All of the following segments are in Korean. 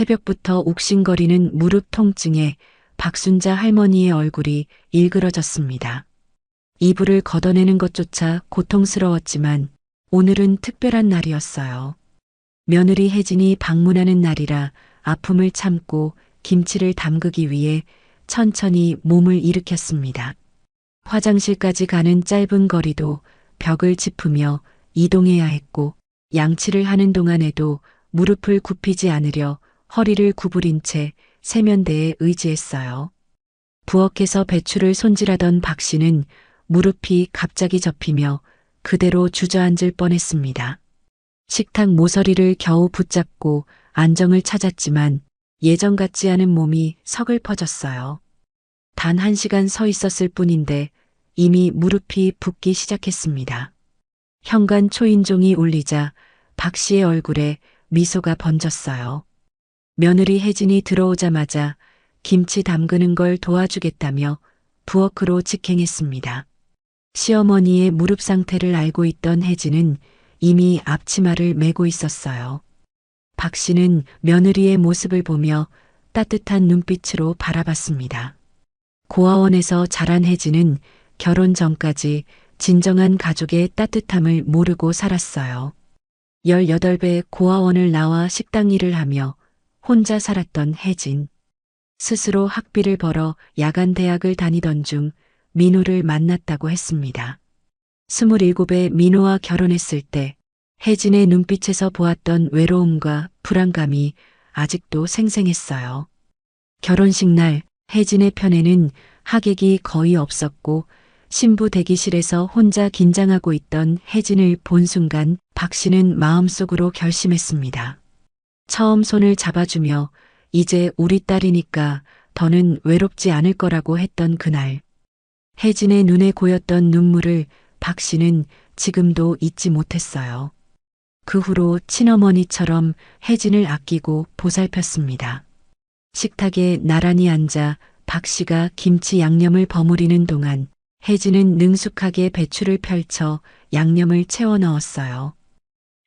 새벽부터 욱신거리는 무릎 통증에 박순자 할머니의 얼굴이 일그러졌습니다. 이불을 걷어내는 것조차 고통스러웠지만 오늘은 특별한 날이었어요. 며느리 혜진이 방문하는 날이라 아픔을 참고 김치를 담그기 위해 천천히 몸을 일으켰습니다. 화장실까지 가는 짧은 거리도 벽을 짚으며 이동해야 했고 양치를 하는 동안에도 무릎을 굽히지 않으려 허리를 구부린 채 세면대에 의지했어요. 부엌에서 배추를 손질하던 박 씨는 무릎이 갑자기 접히며 그대로 주저앉을 뻔했습니다. 식탁 모서리를 겨우 붙잡고 안정을 찾았지만 예전 같지 않은 몸이 서글퍼졌어요. 단 1시간 서 있었을 뿐인데 이미 무릎이 붓기 시작했습니다. 현관 초인종이 울리자 박 씨의 얼굴에 미소가 번졌어요. 며느리 혜진이 들어오자마자 김치 담그는 걸 도와주겠다며 부엌으로 직행했습니다. 시어머니의 무릎 상태를 알고 있던 혜진은 이미 앞치마를 메고 있었어요. 박 씨는 며느리의 모습을 보며 따뜻한 눈빛으로 바라봤습니다. 고아원에서 자란 혜진은 결혼 전까지 진정한 가족의 따뜻함을 모르고 살았어요. 18배 고아원을 나와 식당 일을 하며 혼자 살았던 혜진. 스스로 학비를 벌어 야간 대학을 다니던 중 민호를 만났다고 했습니다. 27에 민호와 결혼했을 때 혜진의 눈빛에서 보았던 외로움과 불안감이 아직도 생생했어요. 결혼식 날 혜진의 편에는 하객이 거의 없었고 신부 대기실에서 혼자 긴장하고 있던 혜진을 본 순간 박 씨는 마음속으로 결심했습니다. 처음 손을 잡아주며 이제 우리 딸이니까 더는 외롭지 않을 거라고 했던 그날. 혜진의 눈에 고였던 눈물을 박 씨는 지금도 잊지 못했어요. 그 후로 친어머니처럼 혜진을 아끼고 보살폈습니다. 식탁에 나란히 앉아 박 씨가 김치 양념을 버무리는 동안 혜진은 능숙하게 배추를 펼쳐 양념을 채워 넣었어요.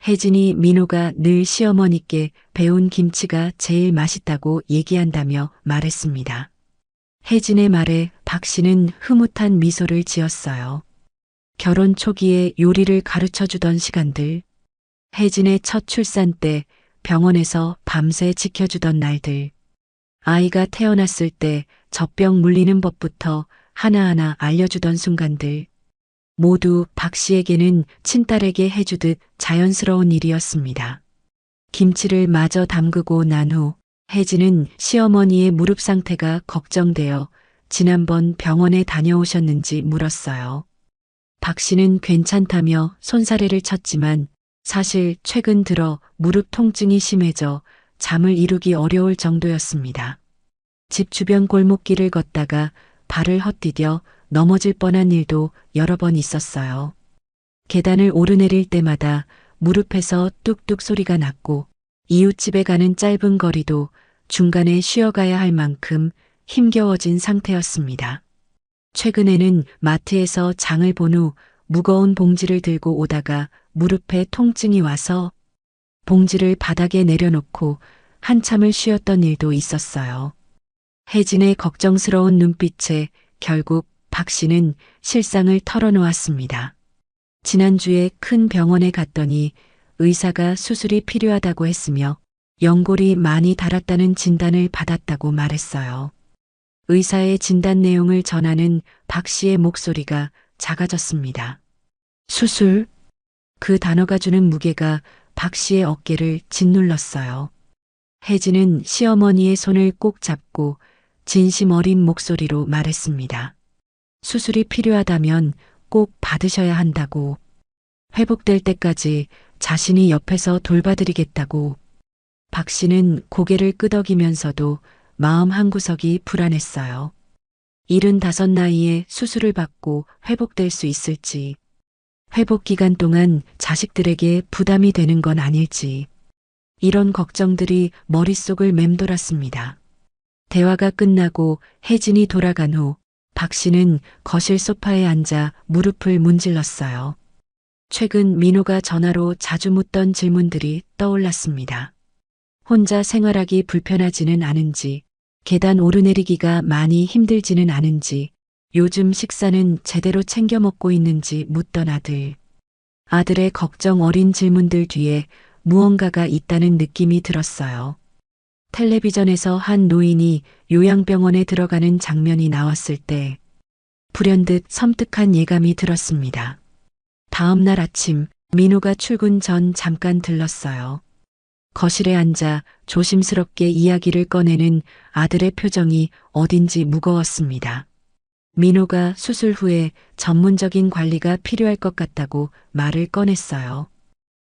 혜진이 민호가 늘 시어머니께 배운 김치가 제일 맛있다고 얘기한다며 말했습니다. 혜진의 말에 박 씨는 흐뭇한 미소를 지었어요. 결혼 초기에 요리를 가르쳐 주던 시간들, 혜진의 첫 출산 때 병원에서 밤새 지켜주던 날들, 아이가 태어났을 때 젖병 물리는 법부터 하나하나 알려주던 순간들, 모두 박 씨에게는 친딸에게 해주듯 자연스러운 일이었습니다. 김치를 마저 담그고 난 후 혜진은 시어머니의 무릎 상태가 걱정되어 지난번 병원에 다녀오셨는지 물었어요. 박 씨는 괜찮다며 손사래를 쳤지만 사실 최근 들어 무릎 통증이 심해져 잠을 이루기 어려울 정도였습니다. 집 주변 골목길을 걷다가 발을 헛디뎌 넘어질 뻔한 일도 여러 번 있었어요. 계단을 오르내릴 때마다 무릎에서 뚝뚝 소리가 났고 이웃집에 가는 짧은 거리도 중간에 쉬어가야 할 만큼 힘겨워진 상태였습니다. 최근에는 마트에서 장을 본 후 무거운 봉지를 들고 오다가 무릎에 통증이 와서 봉지를 바닥에 내려놓고 한참을 쉬었던 일도 있었어요. 혜진의 걱정스러운 눈빛에 결국 박 씨는 실상을 털어놓았습니다. 지난주에 큰 병원에 갔더니 의사가 수술이 필요하다고 했으며 연골이 많이 닳았다는 진단을 받았다고 말했어요. 의사의 진단 내용을 전하는 박 씨의 목소리가 작아졌습니다. 수술? 그 단어가 주는 무게가 박 씨의 어깨를 짓눌렀어요. 혜진은 시어머니의 손을 꼭 잡고 진심 어린 목소리로 말했습니다. 수술이 필요하다면 꼭 받으셔야 한다고. 회복될 때까지 자신이 옆에서 돌봐드리겠다고. 박 씨는 고개를 끄덕이면서도 마음 한구석이 불안했어요. 75 나이에 수술을 받고 회복될 수 있을지, 회복 기간 동안 자식들에게 부담이 되는 건 아닐지, 이런 걱정들이 머릿속을 맴돌았습니다. 대화가 끝나고 혜진이 돌아간 후 박 씨는 거실 소파에 앉아 무릎을 문질렀어요. 최근 민호가 전화로 자주 묻던 질문들이 떠올랐습니다. 혼자 생활하기 불편하지는 않은지, 계단 오르내리기가 많이 힘들지는 않은지, 요즘 식사는 제대로 챙겨 먹고 있는지 묻던 아들. 아들의 걱정 어린 질문들 뒤에 무언가가 있다는 느낌이 들었어요. 텔레비전에서 한 노인이 요양병원에 들어가는 장면이 나왔을 때 불현듯 섬뜩한 예감이 들었습니다. 다음 날 아침 민호가 출근 전 잠깐 들렀어요. 거실에 앉아 조심스럽게 이야기를 꺼내는 아들의 표정이 어딘지 무거웠습니다. 민호가 수술 후에 전문적인 관리가 필요할 것 같다고 말을 꺼냈어요.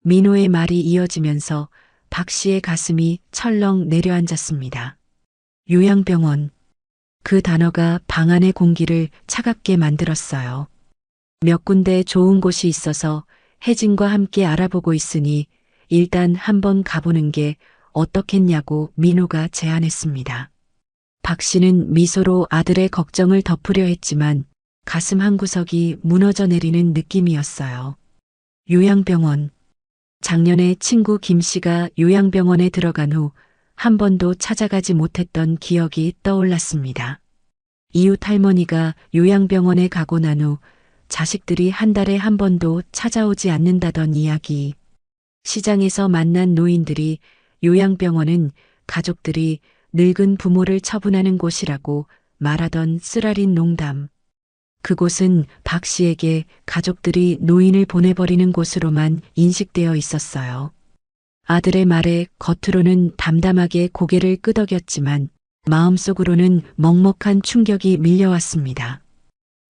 민호의 말이 이어지면서 박 씨의 가슴이 철렁 내려앉았습니다. 요양병원. 그 단어가 방 안의 공기를 차갑게 만들었어요. 몇 군데 좋은 곳이 있어서 혜진과 함께 알아보고 있으니 일단 한번 가보는 게 어떻겠냐고 민호가 제안했습니다. 박 씨는 미소로 아들의 걱정을 덮으려 했지만 가슴 한구석이 무너져 내리는 느낌이었어요. 요양병원. 작년에 친구 김 씨가 요양병원에 들어간 후 한 번도 찾아가지 못했던 기억이 떠올랐습니다. 이웃 할머니가 요양병원에 가고 난 후 자식들이 한 달에 한 번도 찾아오지 않는다던 이야기. 시장에서 만난 노인들이 요양병원은 가족들이 늙은 부모를 처분하는 곳이라고 말하던 쓰라린 농담. 그곳은 박 씨에게 가족들이 노인을 보내버리는 곳으로만 인식되어 있었어요. 아들의 말에 겉으로는 담담하게 고개를 끄덕였지만 마음속으로는 먹먹한 충격이 밀려왔습니다.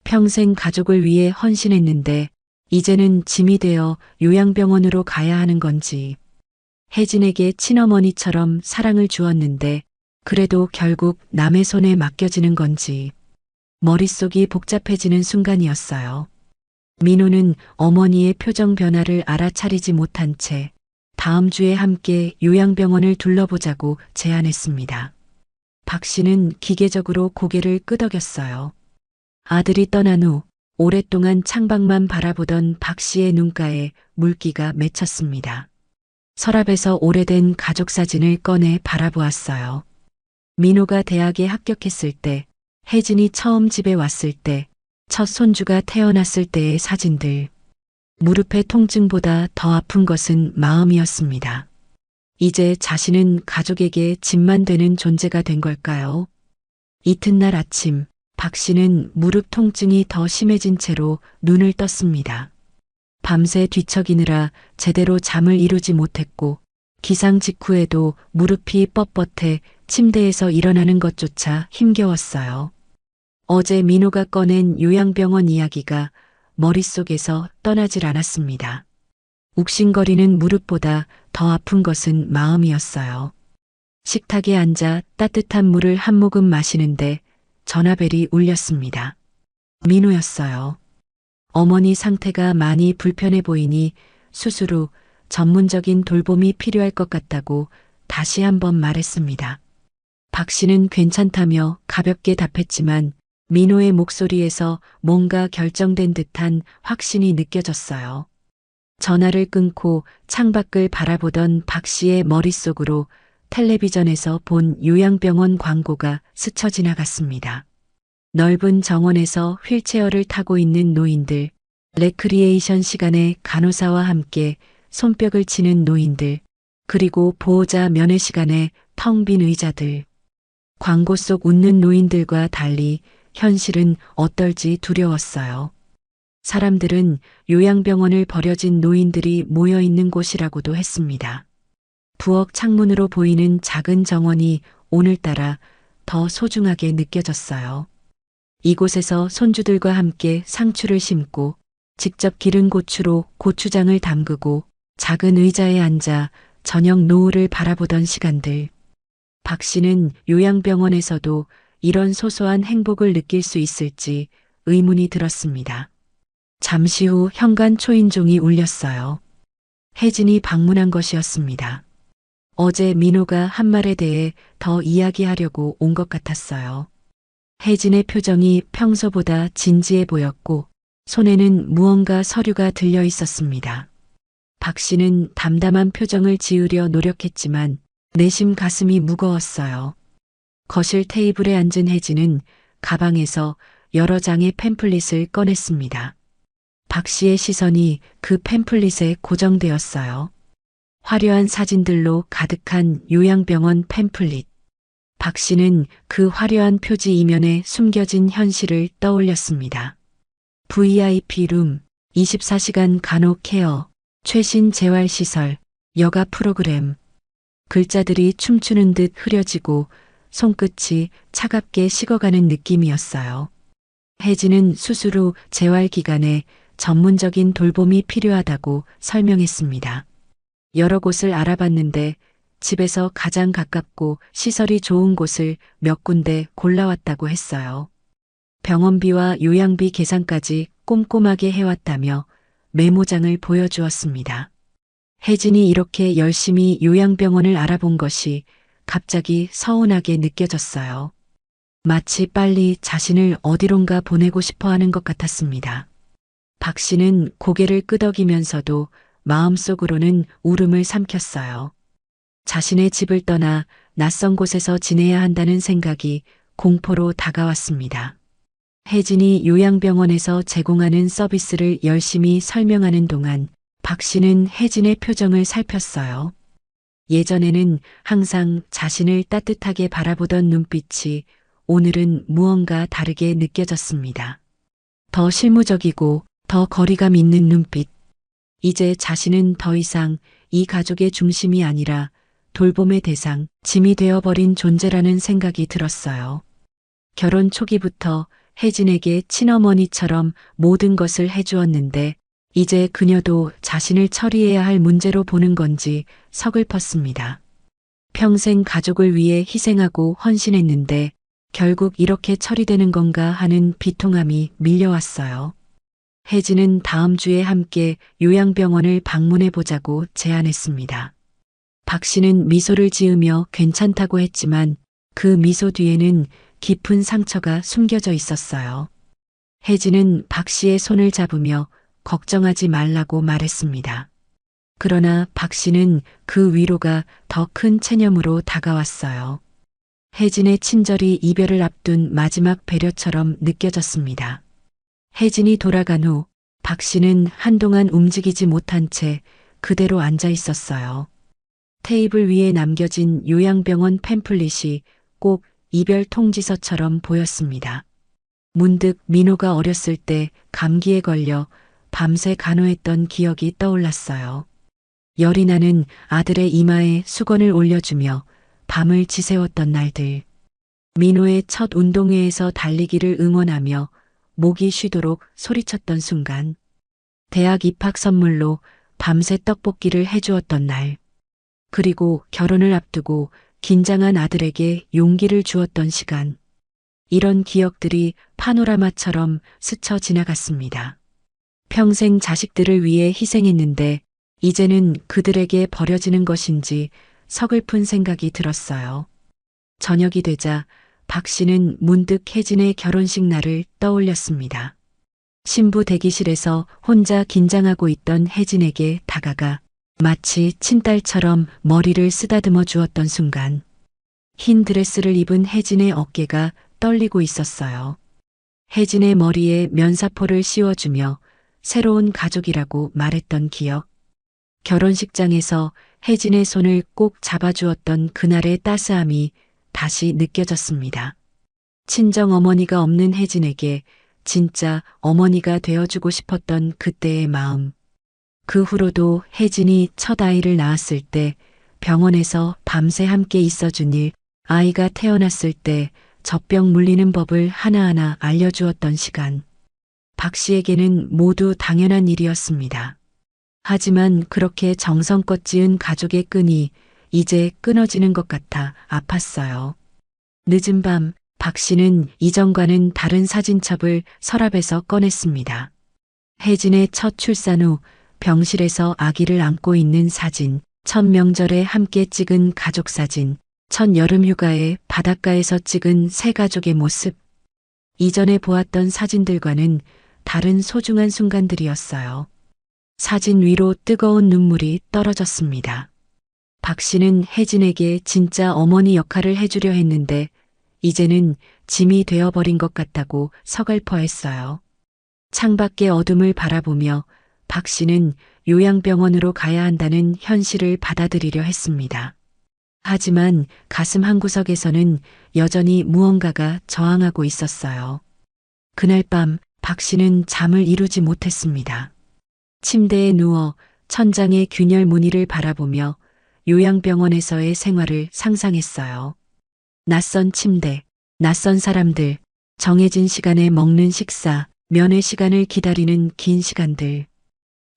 평생 가족을 위해 헌신했는데 이제는 짐이 되어 요양병원으로 가야 하는 건지, 혜진에게 친어머니처럼 사랑을 주었는데 그래도 결국 남의 손에 맡겨지는 건지, 머릿속이 복잡해지는 순간이었어요. 민호는 어머니의 표정 변화를 알아차리지 못한 채 다음 주에 함께 요양병원을 둘러보자고 제안했습니다. 박 씨는 기계적으로 고개를 끄덕였어요. 아들이 떠난 후 오랫동안 창밖만 바라보던 박 씨의 눈가에 물기가 맺혔습니다. 서랍에서 오래된 가족 사진을 꺼내 바라보았어요. 민호가 대학에 합격했을 때, 혜진이 처음 집에 왔을 때, 첫 손주가 태어났을 때의 사진들. 무릎의 통증보다 더 아픈 것은 마음이었습니다. 이제 자신은 가족에게 짐만 되는 존재가 된 걸까요? 이튿날 아침, 박 씨는 무릎 통증이 더 심해진 채로 눈을 떴습니다. 밤새 뒤척이느라 제대로 잠을 이루지 못했고 기상 직후에도 무릎이 뻣뻣해 침대에서 일어나는 것조차 힘겨웠어요. 어제 민호가 꺼낸 요양병원 이야기가 머릿속에서 떠나질 않았습니다. 욱신거리는 무릎보다 더 아픈 것은 마음이었어요. 식탁에 앉아 따뜻한 물을 한 모금 마시는데 전화벨이 울렸습니다. 민호였어요. 어머니 상태가 많이 불편해 보이니 수술 후 전문적인 돌봄이 필요할 것 같다고 다시 한번 말했습니다. 박 씨는 괜찮다며 가볍게 답했지만 민호의 목소리에서 뭔가 결정된 듯한 확신이 느껴졌어요. 전화를 끊고 창밖을 바라보던 박 씨의 머릿속으로 텔레비전에서 본 요양병원 광고가 스쳐 지나갔습니다. 넓은 정원에서 휠체어를 타고 있는 노인들, 레크리에이션 시간에 간호사와 함께 손뼉을 치는 노인들, 그리고 보호자 면회 시간에 텅 빈 의자들. 광고 속 웃는 노인들과 달리 현실은 어떨지 두려웠어요. 사람들은 요양병원을 버려진 노인들이 모여 있는 곳이라고도 했습니다. 부엌 창문으로 보이는 작은 정원이 오늘따라 더 소중하게 느껴졌어요. 이곳에서 손주들과 함께 상추를 심고 직접 기른 고추로 고추장을 담그고 작은 의자에 앉아 저녁 노을을 바라보던 시간들. 박 씨는 요양병원에서도 이런 소소한 행복을 느낄 수 있을지 의문이 들었습니다. 잠시 후 현관 초인종이 울렸어요. 혜진이 방문한 것이었습니다. 어제 민호가 한 말에 대해 더 이야기하려고 온 것 같았어요. 혜진의 표정이 평소보다 진지해 보였고 손에는 무언가 서류가 들려 있었습니다. 박 씨는 담담한 표정을 지으려 노력했지만 내심 가슴이 무거웠어요. 거실 테이블에 앉은 혜진은 가방에서 여러 장의 팸플릿을 꺼냈습니다. 박 씨의 시선이 그 팸플릿에 고정되었어요. 화려한 사진들로 가득한 요양병원 팸플릿. 박 씨는 그 화려한 표지 이면에 숨겨진 현실을 떠올렸습니다. VIP 룸, 24시간 간호 케어, 최신 재활시설, 여가 프로그램. 글자들이 춤추는 듯 흐려지고 손끝이 차갑게 식어가는 느낌이었어요. 혜진은 수술 후 재활 기간에 전문적인 돌봄이 필요하다고 설명했습니다. 여러 곳을 알아봤는데 집에서 가장 가깝고 시설이 좋은 곳을 몇 군데 골라왔다고 했어요. 병원비와 요양비 계산까지 꼼꼼하게 해왔다며 메모장을 보여주었습니다. 혜진이 이렇게 열심히 요양병원을 알아본 것이 갑자기 서운하게 느껴졌어요. 마치 빨리 자신을 어디론가 보내고 싶어 하는 것 같았습니다. 박 씨는 고개를 끄덕이면서도 마음속으로는 울음을 삼켰어요. 자신의 집을 떠나 낯선 곳에서 지내야 한다는 생각이 공포로 다가왔습니다. 혜진이 요양병원에서 제공하는 서비스를 열심히 설명하는 동안 박 씨는 혜진의 표정을 살폈어요. 예전에는 항상 자신을 따뜻하게 바라보던 눈빛이 오늘은 무언가 다르게 느껴졌습니다. 더 실무적이고 더 거리감 있는 눈빛. 이제 자신은 더 이상 이 가족의 중심이 아니라 돌봄의 대상, 짐이 되어버린 존재라는 생각이 들었어요. 결혼 초기부터 혜진에게 친어머니처럼 모든 것을 해주었는데 이제 그녀도 자신을 처리해야 할 문제로 보는 건지 서글펐습니다. 평생 가족을 위해 희생하고 헌신했는데 결국 이렇게 처리되는 건가 하는 비통함이 밀려왔어요. 혜진은 다음 주에 함께 요양병원을 방문해 보자고 제안했습니다. 박 씨는 미소를 지으며 괜찮다고 했지만 그 미소 뒤에는 깊은 상처가 숨겨져 있었어요. 혜진은 박 씨의 손을 잡으며 걱정하지 말라고 말했습니다. 그러나 박 씨는 그 위로가 더 큰 체념으로 다가왔어요. 혜진의 친절이 이별을 앞둔 마지막 배려처럼 느껴졌습니다. 혜진이 돌아간 후 박 씨는 한동안 움직이지 못한 채 그대로 앉아 있었어요. 테이블 위에 남겨진 요양병원 팸플릿이 꼭 이별 통지서처럼 보였습니다. 문득 민호가 어렸을 때 감기에 걸려 밤새 간호했던 기억이 떠올랐어요. 열이 나는 아들의 이마에 수건을 올려주며 밤을 지새웠던 날들. 민호의 첫 운동회에서 달리기를 응원하며 목이 쉬도록 소리쳤던 순간. 대학 입학 선물로 밤새 떡볶이를 해주었던 날. 그리고 결혼을 앞두고 긴장한 아들에게 용기를 주었던 시간. 이런 기억들이 파노라마처럼 스쳐 지나갔습니다. 평생 자식들을 위해 희생했는데 이제는 그들에게 버려지는 것인지 서글픈 생각이 들었어요. 저녁이 되자 박 씨는 문득 혜진의 결혼식 날을 떠올렸습니다. 신부 대기실에서 혼자 긴장하고 있던 혜진에게 다가가 마치 친딸처럼 머리를 쓰다듬어 주었던 순간 흰 드레스를 입은 혜진의 어깨가 떨리고 있었어요. 혜진의 머리에 면사포를 씌워주며 새로운 가족이라고 말했던 기억. 결혼식장에서 혜진의 손을 꼭 잡아주었던 그날의 따스함이 다시 느껴졌습니다. 친정 어머니가 없는 혜진에게 진짜 어머니가 되어주고 싶었던 그때의 마음. 그 후로도 혜진이 첫 아이를 낳았을 때 병원에서 밤새 함께 있어준 일, 아이가 태어났을 때 젖병 물리는 법을 하나하나 알려주었던 시간. 박 씨에게는 모두 당연한 일이었습니다. 하지만 그렇게 정성껏 지은 가족의 끈이 이제 끊어지는 것 같아 아팠어요. 늦은 밤 박 씨는 이전과는 다른 사진첩을 서랍에서 꺼냈습니다. 혜진의 첫 출산 후 병실에서 아기를 안고 있는 사진, 첫 명절에 함께 찍은 가족 사진, 첫 여름 휴가에 바닷가에서 찍은 새 가족의 모습. 이전에 보았던 사진들과는 다른 소중한 순간들이었어요. 사진 위로 뜨거운 눈물이 떨어졌습니다. 박 씨는 혜진에게 진짜 어머니 역할을 해주려 했는데 이제는 짐이 되어버린 것 같다고 서글퍼했어요. 창밖의 어둠을 바라보며 박 씨는 요양병원으로 가야 한다는 현실을 받아들이려 했습니다. 하지만 가슴 한구석에서는 여전히 무언가가 저항하고 있었어요. 그날 밤 박 씨는 잠을 이루지 못했습니다. 침대에 누워 천장의 균열 무늬를 바라보며 요양병원에서의 생활을 상상했어요. 낯선 침대, 낯선 사람들, 정해진 시간에 먹는 식사, 면회 시간을 기다리는 긴 시간들.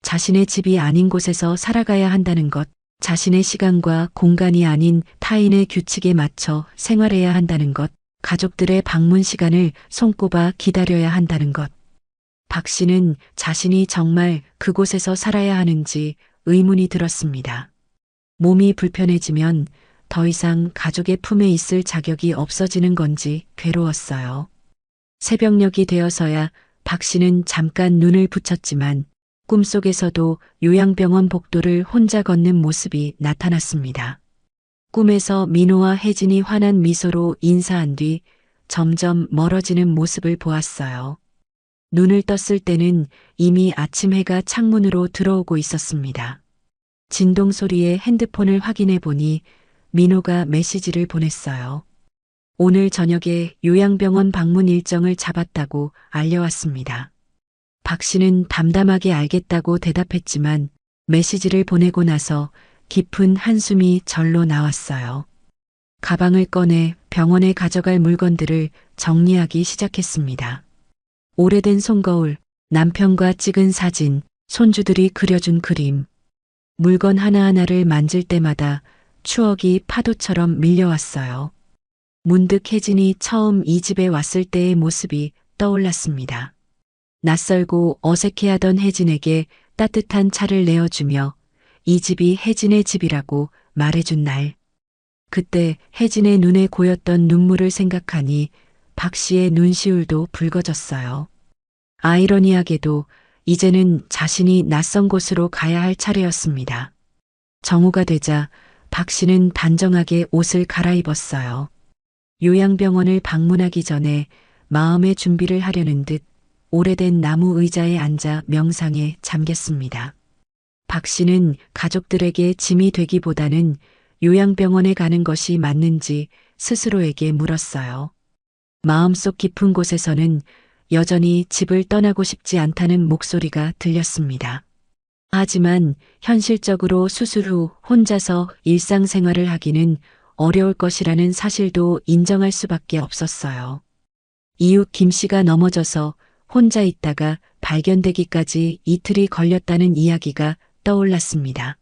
자신의 집이 아닌 곳에서 살아가야 한다는 것, 자신의 시간과 공간이 아닌 타인의 규칙에 맞춰 생활해야 한다는 것, 가족들의 방문 시간을 손꼽아 기다려야 한다는 것. 박 씨는 자신이 정말 그곳에서 살아야 하는지 의문이 들었습니다. 몸이 불편해지면 더 이상 가족의 품에 있을 자격이 없어지는 건지 괴로웠어요. 새벽녘이 되어서야 박 씨는 잠깐 눈을 붙였지만 꿈속에서도 요양병원 복도를 혼자 걷는 모습이 나타났습니다. 꿈에서 민호와 혜진이 환한 미소로 인사한 뒤 점점 멀어지는 모습을 보았어요. 눈을 떴을 때는 이미 아침 해가 창문으로 들어오고 있었습니다. 진동 소리에 핸드폰을 확인해 보니 민호가 메시지를 보냈어요. 오늘 저녁에 요양병원 방문 일정을 잡았다고 알려왔습니다. 박 씨는 담담하게 알겠다고 대답했지만 메시지를 보내고 나서 깊은 한숨이 절로 나왔어요. 가방을 꺼내 병원에 가져갈 물건들을 정리하기 시작했습니다. 오래된 손거울, 남편과 찍은 사진, 손주들이 그려준 그림. 물건 하나하나를 만질 때마다 추억이 파도처럼 밀려왔어요. 문득 혜진이 처음 이 집에 왔을 때의 모습이 떠올랐습니다. 낯설고 어색해하던 혜진에게 따뜻한 차를 내어주며 이 집이 혜진의 집이라고 말해준 날. 그때 혜진의 눈에 고였던 눈물을 생각하니 박 씨의 눈시울도 붉어졌어요. 아이러니하게도 이제는 자신이 낯선 곳으로 가야 할 차례였습니다. 정오가 되자 박 씨는 단정하게 옷을 갈아입었어요. 요양병원을 방문하기 전에 마음의 준비를 하려는 듯 오래된 나무 의자에 앉아 명상에 잠겼습니다. 박 씨는 가족들에게 짐이 되기보다는 요양병원에 가는 것이 맞는지 스스로에게 물었어요. 마음속 깊은 곳에서는 여전히 집을 떠나고 싶지 않다는 목소리가 들렸습니다. 하지만 현실적으로 수술 후 혼자서 일상생활을 하기는 어려울 것이라는 사실도 인정할 수밖에 없었어요. 이웃 김 씨가 넘어져서 혼자 있다가 발견되기까지 이틀이 걸렸다는 이야기가 떠올랐습니다.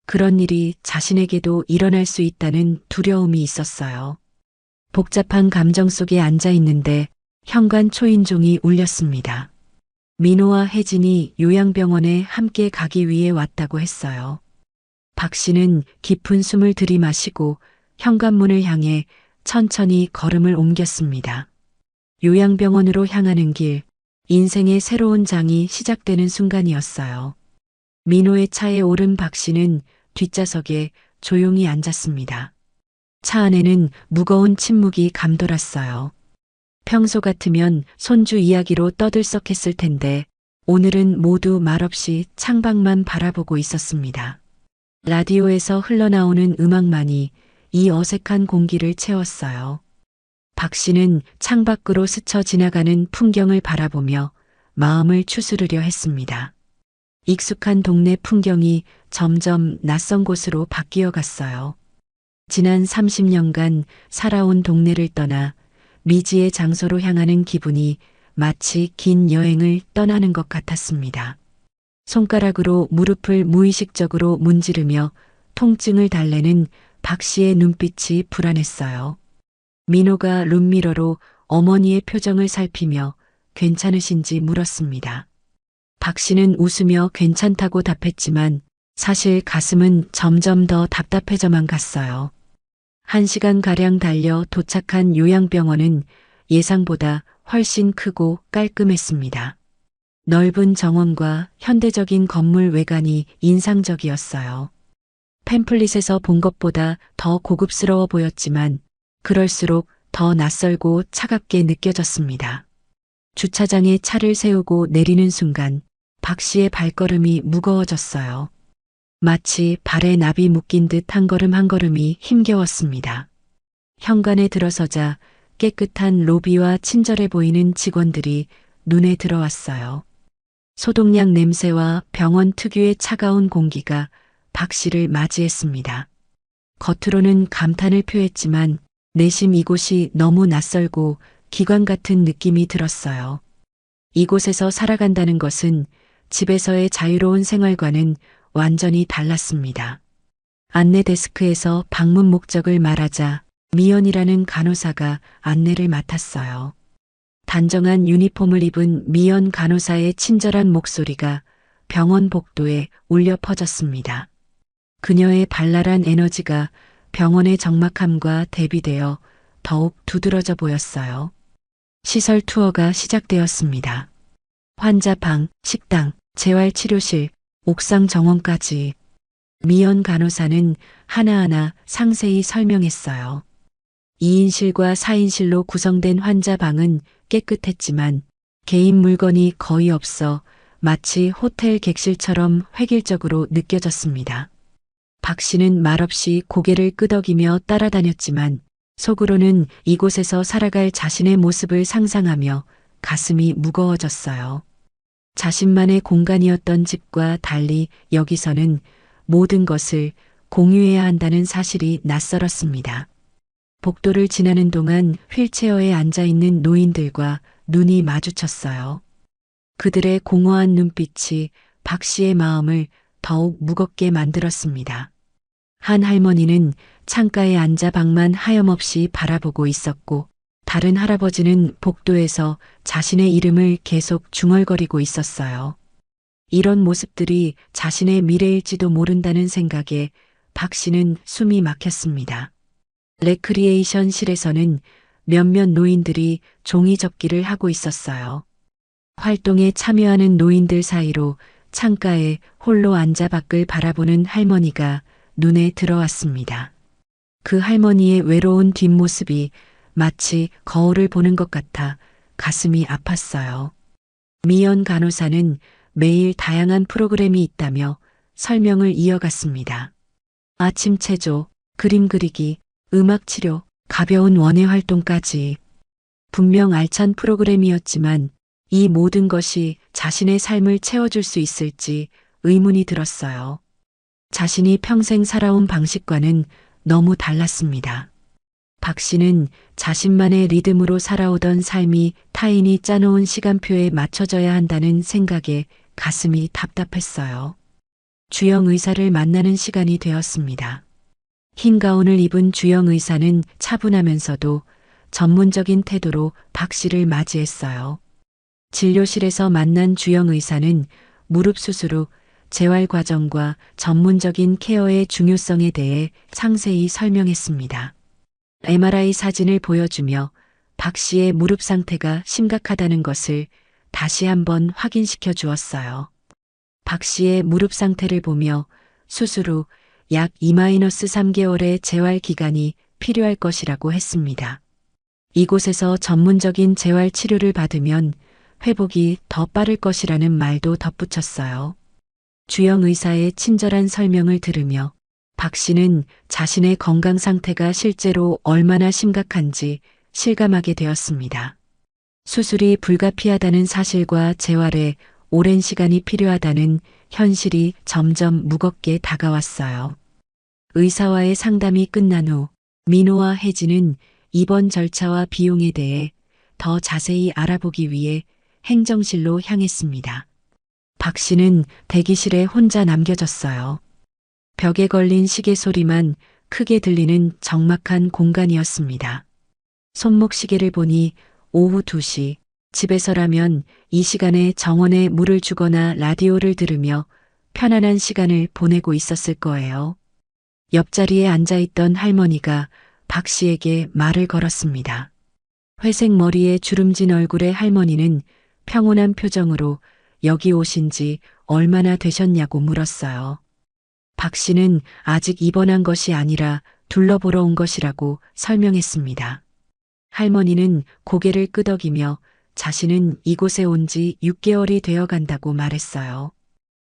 그런 일이 자신에게도 일어날 수 있다는 두려움이 있었어요. 복잡한 감정 속에 앉아 있는데 현관 초인종이 울렸습니다. 민호와 혜진이 요양병원에 함께 가기 위해 왔다고 했어요. 박 씨는 깊은 숨을 들이마시고 현관문을 향해 천천히 걸음을 옮겼습니다. 요양병원으로 향하는 길, 인생의 새로운 장이 시작되는 순간이었어요. 민호의 차에 오른 박 씨는 뒷좌석에 조용히 앉았습니다. 차 안에는 무거운 침묵이 감돌았어요. 평소 같으면 손주 이야기로 떠들썩했을 텐데 오늘은 모두 말없이 창밖만 바라보고 있었습니다. 라디오에서 흘러나오는 음악만이 이 어색한 공기를 채웠어요. 박 씨는 창밖으로 스쳐 지나가는 풍경을 바라보며 마음을 추스르려 했습니다. 익숙한 동네 풍경이 점점 낯선 곳으로 바뀌어 갔어요. 지난 30년간 살아온 동네를 떠나 미지의 장소로 향하는 기분이 마치 긴 여행을 떠나는 것 같았습니다. 손가락으로 무릎을 무의식적으로 문지르며 통증을 달래는 박 씨의 눈빛이 불안했어요. 민호가 룸미러로 어머니의 표정을 살피며 괜찮으신지 물었습니다. 박 씨는 웃으며 괜찮다고 답했지만 사실 가슴은 점점 더 답답해져만 갔어요. 1시간가량 달려 도착한 요양병원은 예상보다 훨씬 크고 깔끔했습니다. 넓은 정원과 현대적인 건물 외관이 인상적이었어요. 팸플릿에서 본 것보다 더 고급스러워 보였지만 그럴수록 더 낯설고 차갑게 느껴졌습니다. 주차장에 차를 세우고 내리는 순간 박 씨의 발걸음이 무거워졌어요. 마치 발에 나비 묶인 듯 한 걸음 한 걸음이 힘겨웠습니다. 현관에 들어서자 깨끗한 로비와 친절해 보이는 직원들이 눈에 들어왔어요. 소독약 냄새와 병원 특유의 차가운 공기가 박 씨를 맞이했습니다. 겉으로는 감탄을 표했지만 내심 이곳이 너무 낯설고 기관 같은 느낌이 들었어요. 이곳에서 살아간다는 것은 집에서의 자유로운 생활과는 완전히 달랐습니다. 안내 데스크에서 방문 목적을 말하자 미연이라는 간호사가 안내를 맡았어요. 단정한 유니폼을 입은 미연 간호사의 친절한 목소리가 병원 복도에 울려 퍼졌습니다. 그녀의 발랄한 에너지가 병원의 적막함과 대비되어 더욱 두드러져 보였어요. 시설 투어가 시작되었습니다. 환자방, 식당, 재활치료실, 옥상 정원까지 미연 간호사는 하나하나 상세히 설명했어요. 2인실과 4인실로 구성된 환자방은 깨끗했지만 개인 물건이 거의 없어 마치 호텔 객실처럼 획일적으로 느껴졌습니다. 박 씨는 말없이 고개를 끄덕이며 따라다녔지만 속으로는 이곳에서 살아갈 자신의 모습을 상상하며 가슴이 무거워졌어요. 자신만의 공간이었던 집과 달리 여기서는 모든 것을 공유해야 한다는 사실이 낯설었습니다. 복도를 지나는 동안 휠체어에 앉아 있는 노인들과 눈이 마주쳤어요. 그들의 공허한 눈빛이 박 씨의 마음을 더욱 무겁게 만들었습니다. 한 할머니는 창가에 앉아 방만 하염없이 바라보고 있었고 다른 할아버지는 복도에서 자신의 이름을 계속 중얼거리고 있었어요. 이런 모습들이 자신의 미래일지도 모른다는 생각에 박 씨는 숨이 막혔습니다. 레크리에이션실에서는 몇몇 노인들이 종이 접기를 하고 있었어요. 활동에 참여하는 노인들 사이로 창가에 홀로 앉아 밖을 바라보는 할머니가 눈에 들어왔습니다. 그 할머니의 외로운 뒷모습이 마치 거울을 보는 것 같아 가슴이 아팠어요. 미연 간호사는 매일 다양한 프로그램이 있다며 설명을 이어갔습니다. 아침 체조, 그림 그리기, 음악 치료, 가벼운 원예 활동까지. 분명 알찬 프로그램이었지만 이 모든 것이 자신의 삶을 채워줄 수 있을지 의문이 들었어요. 자신이 평생 살아온 방식과는 너무 달랐습니다. 박 씨는 자신만의 리듬으로 살아오던 삶이 타인이 짜놓은 시간표에 맞춰져야 한다는 생각에 가슴이 답답했어요. 주영 의사를 만나는 시간이 되었습니다. 흰 가운을 입은 주영 의사는 차분하면서도 전문적인 태도로 박 씨를 맞이했어요. 진료실에서 만난 주영 의사는 무릎 수술 후 재활 과정과 전문적인 케어의 중요성에 대해 상세히 설명했습니다. MRI 사진을 보여주며 박 씨의 무릎 상태가 심각하다는 것을 다시 한번 확인시켜 주었어요. 박 씨의 무릎 상태를 보며 수술 후 약 2-3개월의 재활 기간이 필요할 것이라고 했습니다. 이곳에서 전문적인 재활 치료를 받으면 회복이 더 빠를 것이라는 말도 덧붙였어요. 주영 의사의 친절한 설명을 들으며 박 씨는 자신의 건강 상태가 실제로 얼마나 심각한지 실감하게 되었습니다. 수술이 불가피하다는 사실과 재활에 오랜 시간이 필요하다는 현실이 점점 무겁게 다가왔어요. 의사와의 상담이 끝난 후 민호와 혜진은 입원 절차와 비용에 대해 더 자세히 알아보기 위해 행정실로 향했습니다. 박 씨는 대기실에 혼자 남겨졌어요. 벽에 걸린 시계 소리만 크게 들리는 적막한 공간이었습니다. 손목 시계를 보니 오후 2시, 집에서라면 이 시간에 정원에 물을 주거나 라디오를 들으며 편안한 시간을 보내고 있었을 거예요. 옆자리에 앉아있던 할머니가 박 씨에게 말을 걸었습니다. 회색 머리에 주름진 얼굴의 할머니는 평온한 표정으로 여기 오신 지 얼마나 되셨냐고 물었어요. 박 씨는 아직 입원한 것이 아니라 둘러보러 온 것이라고 설명했습니다. 할머니는 고개를 끄덕이며 자신은 이곳에 온 지 6개월이 되어 간다고 말했어요.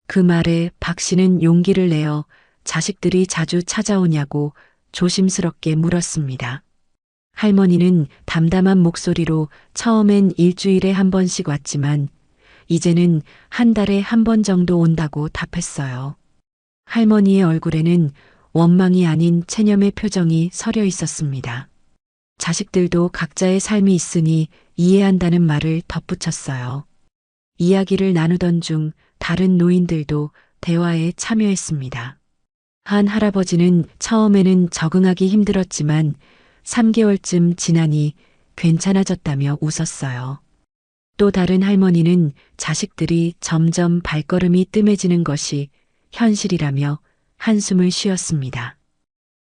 그 말에 박 씨는 용기를 내어 자식들이 자주 찾아오냐고 조심스럽게 물었습니다. 할머니는 담담한 목소리로 처음엔 일주일에 한 번씩 왔지만 이제는 한 달에 한 번 정도 온다고 답했어요. 할머니의 얼굴에는 원망이 아닌 체념의 표정이 서려 있었습니다. 자식들도 각자의 삶이 있으니 이해한다는 말을 덧붙였어요. 이야기를 나누던 중 다른 노인들도 대화에 참여했습니다. 한 할아버지는 처음에는 적응하기 힘들었지만 3개월쯤 지나니 괜찮아졌다며 웃었어요. 또 다른 할머니는 자식들이 점점 발걸음이 뜸해지는 것이 현실이라며 한숨을 쉬었습니다.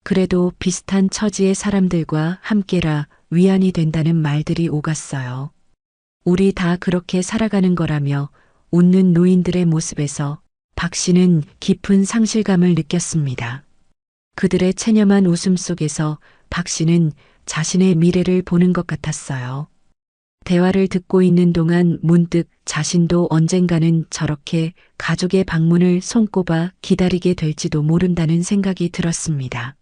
그래도 비슷한 처지의 사람들과 함께라 위안이 된다는 말들이 오갔어요. 우리 다 그렇게 살아가는 거라며 웃는 노인들의 모습에서 박 씨는 깊은 상실감을 느꼈습니다. 그들의 체념한 웃음 속에서 박 씨는 자신의 미래를 보는 것 같았어요. 대화를 듣고 있는 동안 문득 자신도 언젠가는 저렇게 가족의 방문을 손꼽아 기다리게 될지도 모른다는 생각이 들었습니다.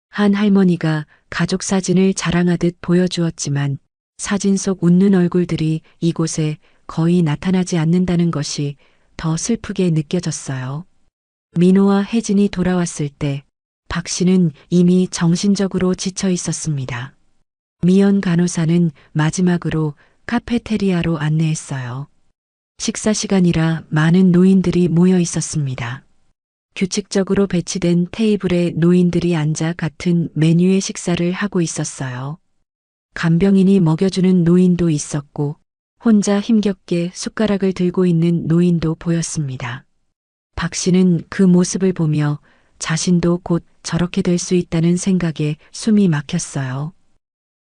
한 할머니가 가족 사진을 자랑하듯 보여주었지만 사진 속 웃는 얼굴들이 이곳에 거의 나타나지 않는다는 것이 더 슬프게 느껴졌어요. 민호와 혜진이 돌아왔을 때 박 씨는 이미 정신적으로 지쳐 있었습니다. 미연 간호사는 마지막으로 카페테리아로 안내했어요. 식사 시간이라 많은 노인들이 모여 있었습니다. 규칙적으로 배치된 테이블에 노인들이 앉아 같은 메뉴의 식사를 하고 있었어요. 간병인이 먹여주는 노인도 있었고 혼자 힘겹게 숟가락을 들고 있는 노인도 보였습니다. 박 씨는 그 모습을 보며 자신도 곧 저렇게 될 수 있다는 생각에 숨이 막혔어요.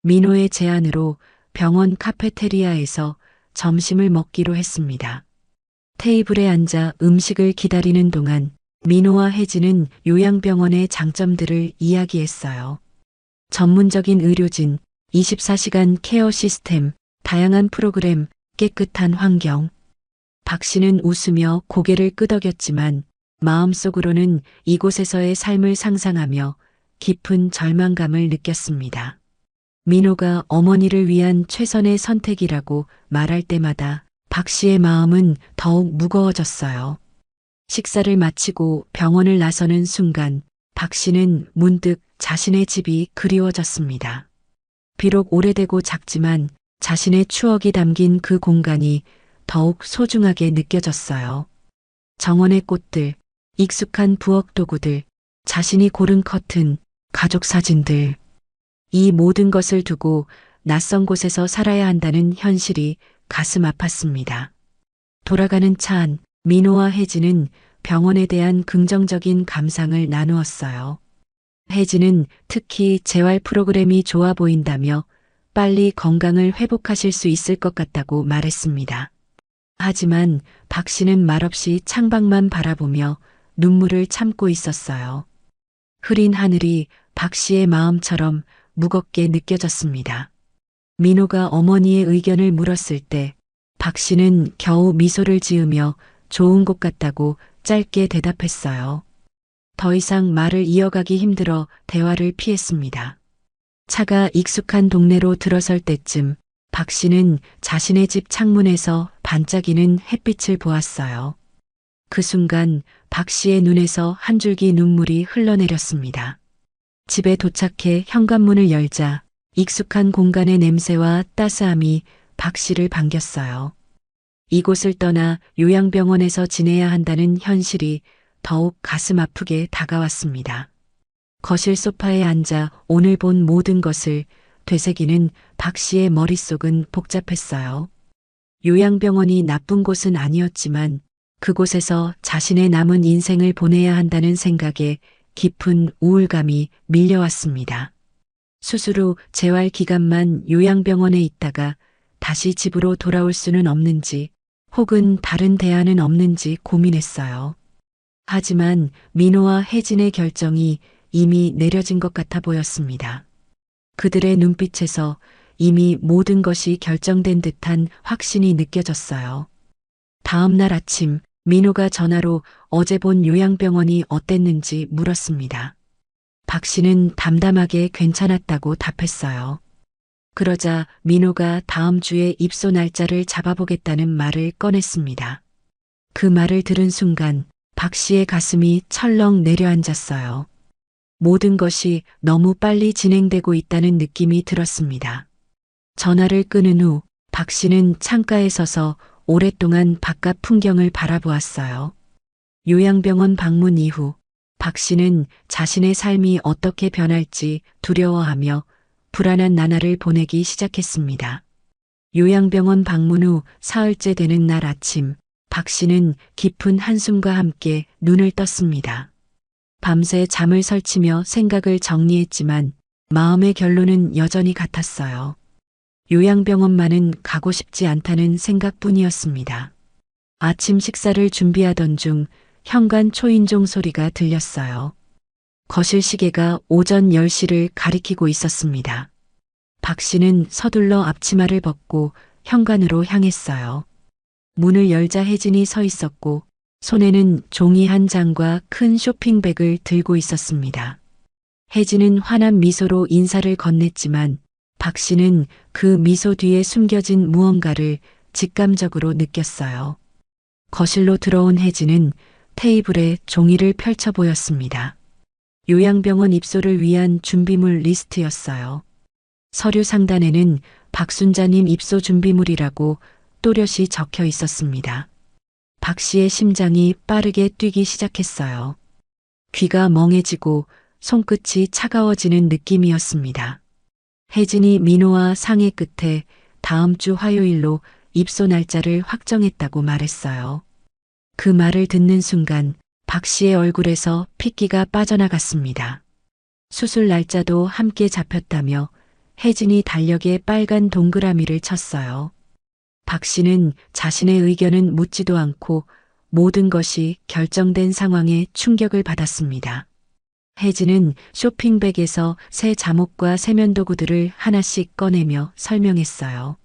민호의 제안으로 병원 카페테리아에서 점심을 먹기로 했습니다. 테이블에 앉아 음식을 기다리는 동안 민호와 혜진은 요양병원의 장점들을 이야기했어요. 전문적인 의료진, 24시간 케어 시스템, 다양한 프로그램, 깨끗한 환경. 박 씨는 웃으며 고개를 끄덕였지만 마음속으로는 이곳에서의 삶을 상상하며 깊은 절망감을 느꼈습니다. 민호가 어머니를 위한 최선의 선택이라고 말할 때마다 박 씨의 마음은 더욱 무거워졌어요. 식사를 마치고 병원을 나서는 순간 박 씨는 문득 자신의 집이 그리워졌습니다. 비록 오래되고 작지만 자신의 추억이 담긴 그 공간이 더욱 소중하게 느껴졌어요. 정원의 꽃들, 익숙한 부엌 도구들, 자신이 고른 커튼, 가족 사진들. 이 모든 것을 두고 낯선 곳에서 살아야 한다는 현실이 가슴 아팠습니다. 돌아가는 차 안, 민호와 혜진은 병원에 대한 긍정적인 감상을 나누었어요. 혜진은 특히 재활 프로그램이 좋아 보인다며 빨리 건강을 회복하실 수 있을 것 같다고 말했습니다. 하지만 박 씨는 말없이 창밖만 바라보며 눈물을 참고 있었어요. 흐린 하늘이 박 씨의 마음처럼 무겁게 느껴졌습니다. 민호가 어머니의 의견을 물었을 때 박 씨는 겨우 미소를 지으며 좋은 곳 같다고 짧게 대답했어요. 더 이상 말을 이어가기 힘들어 대화를 피했습니다. 차가 익숙한 동네로 들어설 때쯤 박 씨는 자신의 집 창문에서 반짝이는 햇빛을 보았어요. 그 순간 박 씨의 눈에서 한 줄기 눈물이 흘러내렸습니다. 집에 도착해 현관문을 열자 익숙한 공간의 냄새와 따스함이 박 씨를 반겼어요. 이곳을 떠나 요양병원에서 지내야 한다는 현실이 더욱 가슴 아프게 다가왔습니다. 거실 소파에 앉아 오늘 본 모든 것을 되새기는 박 씨의 머릿속은 복잡했어요. 요양병원이 나쁜 곳은 아니었지만 그곳에서 자신의 남은 인생을 보내야 한다는 생각에 깊은 우울감이 밀려왔습니다. 수술 후 재활 기간만 요양병원에 있다가 다시 집으로 돌아올 수는 없는지 혹은 다른 대안은 없는지 고민했어요. 하지만 민호와 혜진의 결정이 이미 내려진 것 같아 보였습니다. 그들의 눈빛에서 이미 모든 것이 결정된 듯한 확신이 느껴졌어요. 다음 날 아침 민호가 전화로 어제 본 요양병원이 어땠는지 물었습니다. 박 씨는 담담하게 괜찮았다고 답했어요. 그러자 민호가 다음 주에 입소 날짜를 잡아보겠다는 말을 꺼냈습니다. 그 말을 들은 순간 박 씨의 가슴이 철렁 내려앉았어요. 모든 것이 너무 빨리 진행되고 있다는 느낌이 들었습니다. 전화를 끊은 후 박 씨는 창가에 서서 오랫동안 바깥 풍경을 바라보았어요. 요양병원 방문 이후 박 씨는 자신의 삶이 어떻게 변할지 두려워하며 불안한 나날을 보내기 시작했습니다. 요양병원 방문 후 사흘째 되는 날 아침, 박 씨는 깊은 한숨과 함께 눈을 떴습니다. 밤새 잠을 설치며 생각을 정리했지만 마음의 결론은 여전히 같았어요. 요양병원만은 가고 싶지 않다는 생각뿐이었습니다. 아침 식사를 준비하던 중 현관 초인종 소리가 들렸어요. 거실 시계가 오전 10시를 가리키고 있었습니다. 박 씨는 서둘러 앞치마를 벗고 현관으로 향했어요. 문을 열자 혜진이 서 있었고 손에는 종이 한 장과 큰 쇼핑백을 들고 있었습니다. 혜진은 환한 미소로 인사를 건넸지만 박 씨는 그 미소 뒤에 숨겨진 무언가를 직감적으로 느꼈어요. 거실로 들어온 혜진은 테이블에 종이를 펼쳐 보였습니다. 요양병원 입소를 위한 준비물 리스트였어요. 서류 상단에는 박순자님 입소 준비물이라고 또렷이 적혀 있었습니다. 박 씨의 심장이 빠르게 뛰기 시작했어요. 귀가 멍해지고 손끝이 차가워지는 느낌이었습니다. 혜진이 민호와 상의 끝에 다음 주 화요일로 입소 날짜를 확정했다고 말했어요. 그 말을 듣는 순간 박 씨의 얼굴에서 핏기가 빠져나갔습니다. 수술 날짜도 함께 잡혔다며 혜진이 달력에 빨간 동그라미를 쳤어요. 박 씨는 자신의 의견은 묻지도 않고 모든 것이 결정된 상황에 충격을 받았습니다. 혜진은 쇼핑백에서 새 잠옷과 세면도구들을 하나씩 꺼내며 설명했어요.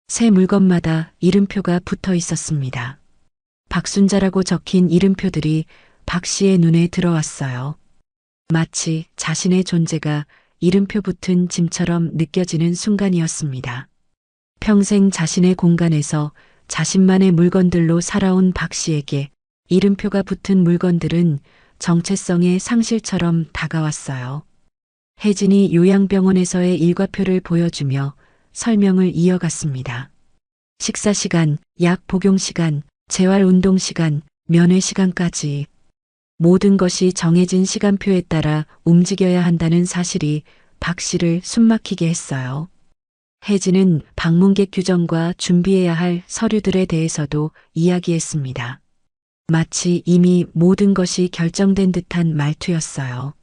새 물건마다 이름표가 붙어 있었습니다. 박순자라고 적힌 이름표들이 박 씨의 눈에 들어왔어요. 마치 자신의 존재가 이름표 붙은 짐처럼 느껴지는 순간이었습니다. 평생 자신의 공간에서 자신만의 물건들로 살아온 박 씨에게 이름표가 붙은 물건들은 정체성의 상실처럼 다가왔어요. 혜진이 요양병원에서의 일과표를 보여주며 설명을 이어갔습니다. 식사 시간, 약 복용 시간, 재활 운동 시간, 면회 시간까지 모든 것이 정해진 시간표에 따라 움직여야 한다는 사실이 박 씨를 숨막히게 했어요. 혜진은 방문객 규정과 준비해야 할 서류들에 대해서도 이야기했습니다. 마치 이미 모든 것이 결정된 듯한 말투였어요.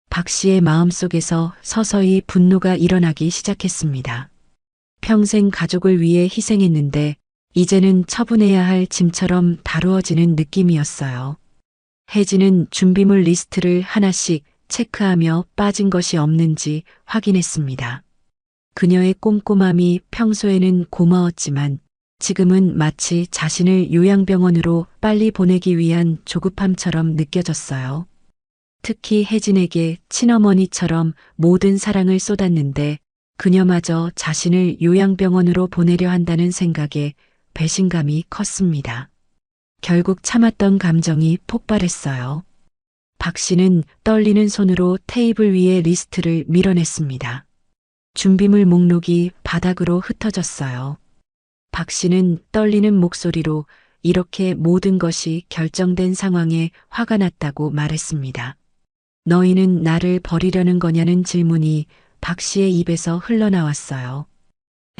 박 씨의 마음속에서 서서히 분노가 일어나기 시작했습니다. 평생 가족을 위해 희생했는데 이제는 처분해야 할 짐처럼 다루어지는 느낌이었어요. 혜진은 준비물 리스트를 하나씩 체크하며 빠진 것이 없는지 확인했습니다. 그녀의 꼼꼼함이 평소에는 고마웠지만 지금은 마치 자신을 요양병원으로 빨리 보내기 위한 조급함처럼 느껴졌어요. 특히 혜진에게 친어머니처럼 모든 사랑을 쏟았는데 그녀마저 자신을 요양병원으로 보내려 한다는 생각에 배신감이 컸습니다. 결국 참았던 감정이 폭발했어요. 박 씨는 떨리는 손으로 테이블 위에 리스트를 밀어냈습니다. 준비물 목록이 바닥으로 흩어졌어요. 박 씨는 떨리는 목소리로 이렇게 모든 것이 결정된 상황에 화가 났다고 말했습니다. 너희는 나를 버리려는 거냐는 질문이 박 씨의 입에서 흘러나왔어요.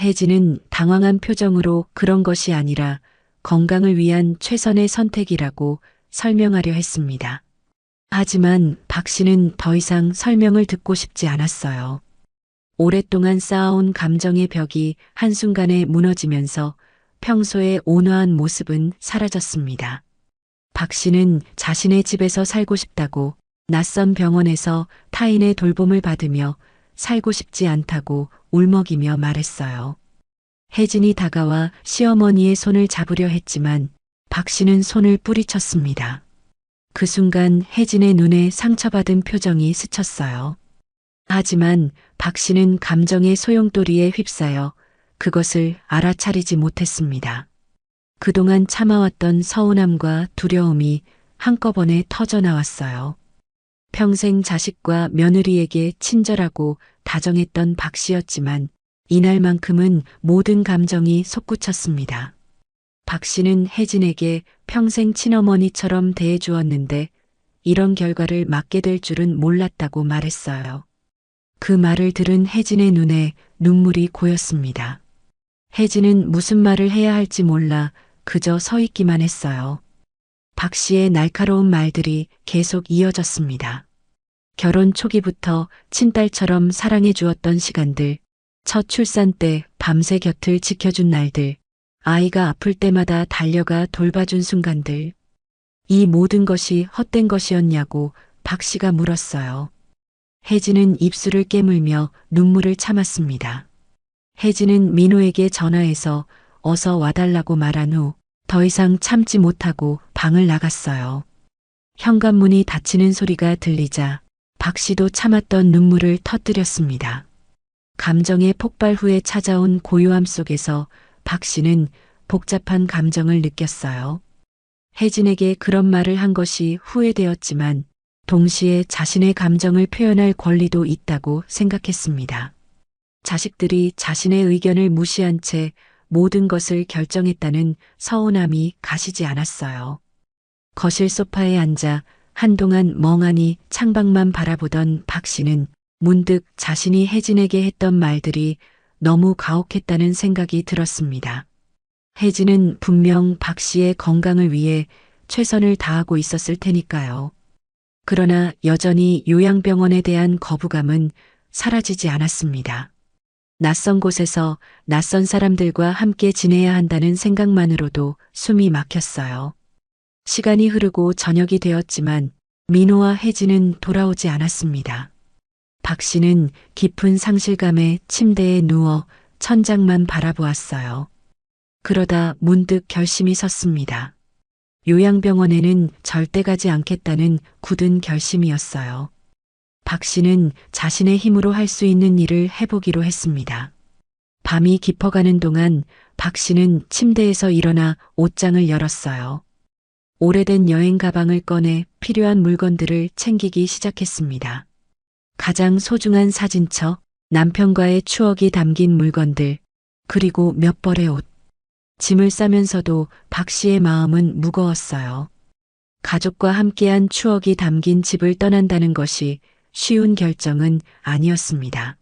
혜진은 당황한 표정으로 그런 것이 아니라 건강을 위한 최선의 선택이라고 설명하려 했습니다. 하지만 박 씨는 더 이상 설명을 듣고 싶지 않았어요. 오랫동안 쌓아온 감정의 벽이 한순간에 무너지면서 평소의 온화한 모습은 사라졌습니다. 박 씨는 자신의 집에서 살고 싶다고, 낯선 병원에서 타인의 돌봄을 받으며 살고 싶지 않다고 울먹이며 말했어요. 혜진이 다가와 시어머니의 손을 잡으려 했지만 박 씨는 손을 뿌리쳤습니다. 그 순간 혜진의 눈에 상처받은 표정이 스쳤어요. 하지만 박 씨는 감정의 소용돌이에 휩싸여 그것을 알아차리지 못했습니다. 그동안 참아왔던 서운함과 두려움이 한꺼번에 터져나왔어요. 평생 자식과 며느리에게 친절하고 다정했던 박 씨였지만 이날만큼은 모든 감정이 솟구쳤습니다. 박 씨는 혜진에게 평생 친어머니처럼 대해주었는데 이런 결과를 맞게 될 줄은 몰랐다고 말했어요. 그 말을 들은 혜진의 눈에 눈물이 고였습니다. 혜진은 무슨 말을 해야 할지 몰라 그저 서 있기만 했어요. 박 씨의 날카로운 말들이 계속 이어졌습니다. 결혼 초기부터 친딸처럼 사랑해 주었던 시간들, 첫 출산 때 밤새 곁을 지켜준 날들, 아이가 아플 때마다 달려가 돌봐준 순간들. 이 모든 것이 헛된 것이었냐고 박 씨가 물었어요. 혜진은 입술을 깨물며 눈물을 참았습니다. 혜진은 민호에게 전화해서 어서 와달라고 말한 후 더 이상 참지 못하고 방을 나갔어요. 현관문이 닫히는 소리가 들리자 박 씨도 참았던 눈물을 터뜨렸습니다. 감정의 폭발 후에 찾아온 고요함 속에서 박 씨는 복잡한 감정을 느꼈어요. 혜진에게 그런 말을 한 것이 후회되었지만 동시에 자신의 감정을 표현할 권리도 있다고 생각했습니다. 자식들이 자신의 의견을 무시한 채 모든 것을 결정했다는 서운함이 가시지 않았어요. 거실 소파에 앉아 한동안 멍하니 창밖만 바라보던 박 씨는 문득 자신이 혜진에게 했던 말들이 너무 가혹했다는 생각이 들었습니다. 혜진은 분명 박 씨의 건강을 위해 최선을 다하고 있었을 테니까요. 그러나 여전히 요양병원에 대한 거부감은 사라지지 않았습니다. 낯선 곳에서 낯선 사람들과 함께 지내야 한다는 생각만으로도 숨이 막혔어요. 시간이 흐르고 저녁이 되었지만 민호와 혜진은 돌아오지 않았습니다. 박 씨는 깊은 상실감에 침대에 누워 천장만 바라보았어요. 그러다 문득 결심이 섰습니다. 요양병원에는 절대 가지 않겠다는 굳은 결심이었어요. 박 씨는 자신의 힘으로 할 수 있는 일을 해보기로 했습니다. 밤이 깊어가는 동안 박 씨는 침대에서 일어나 옷장을 열었어요. 오래된 여행 가방을 꺼내 필요한 물건들을 챙기기 시작했습니다. 가장 소중한 사진첩, 남편과의 추억이 담긴 물건들, 그리고 몇 벌의 옷. 짐을 싸면서도 박 씨의 마음은 무거웠어요. 가족과 함께한 추억이 담긴 집을 떠난다는 것이 쉬운 결정은 아니었습니다.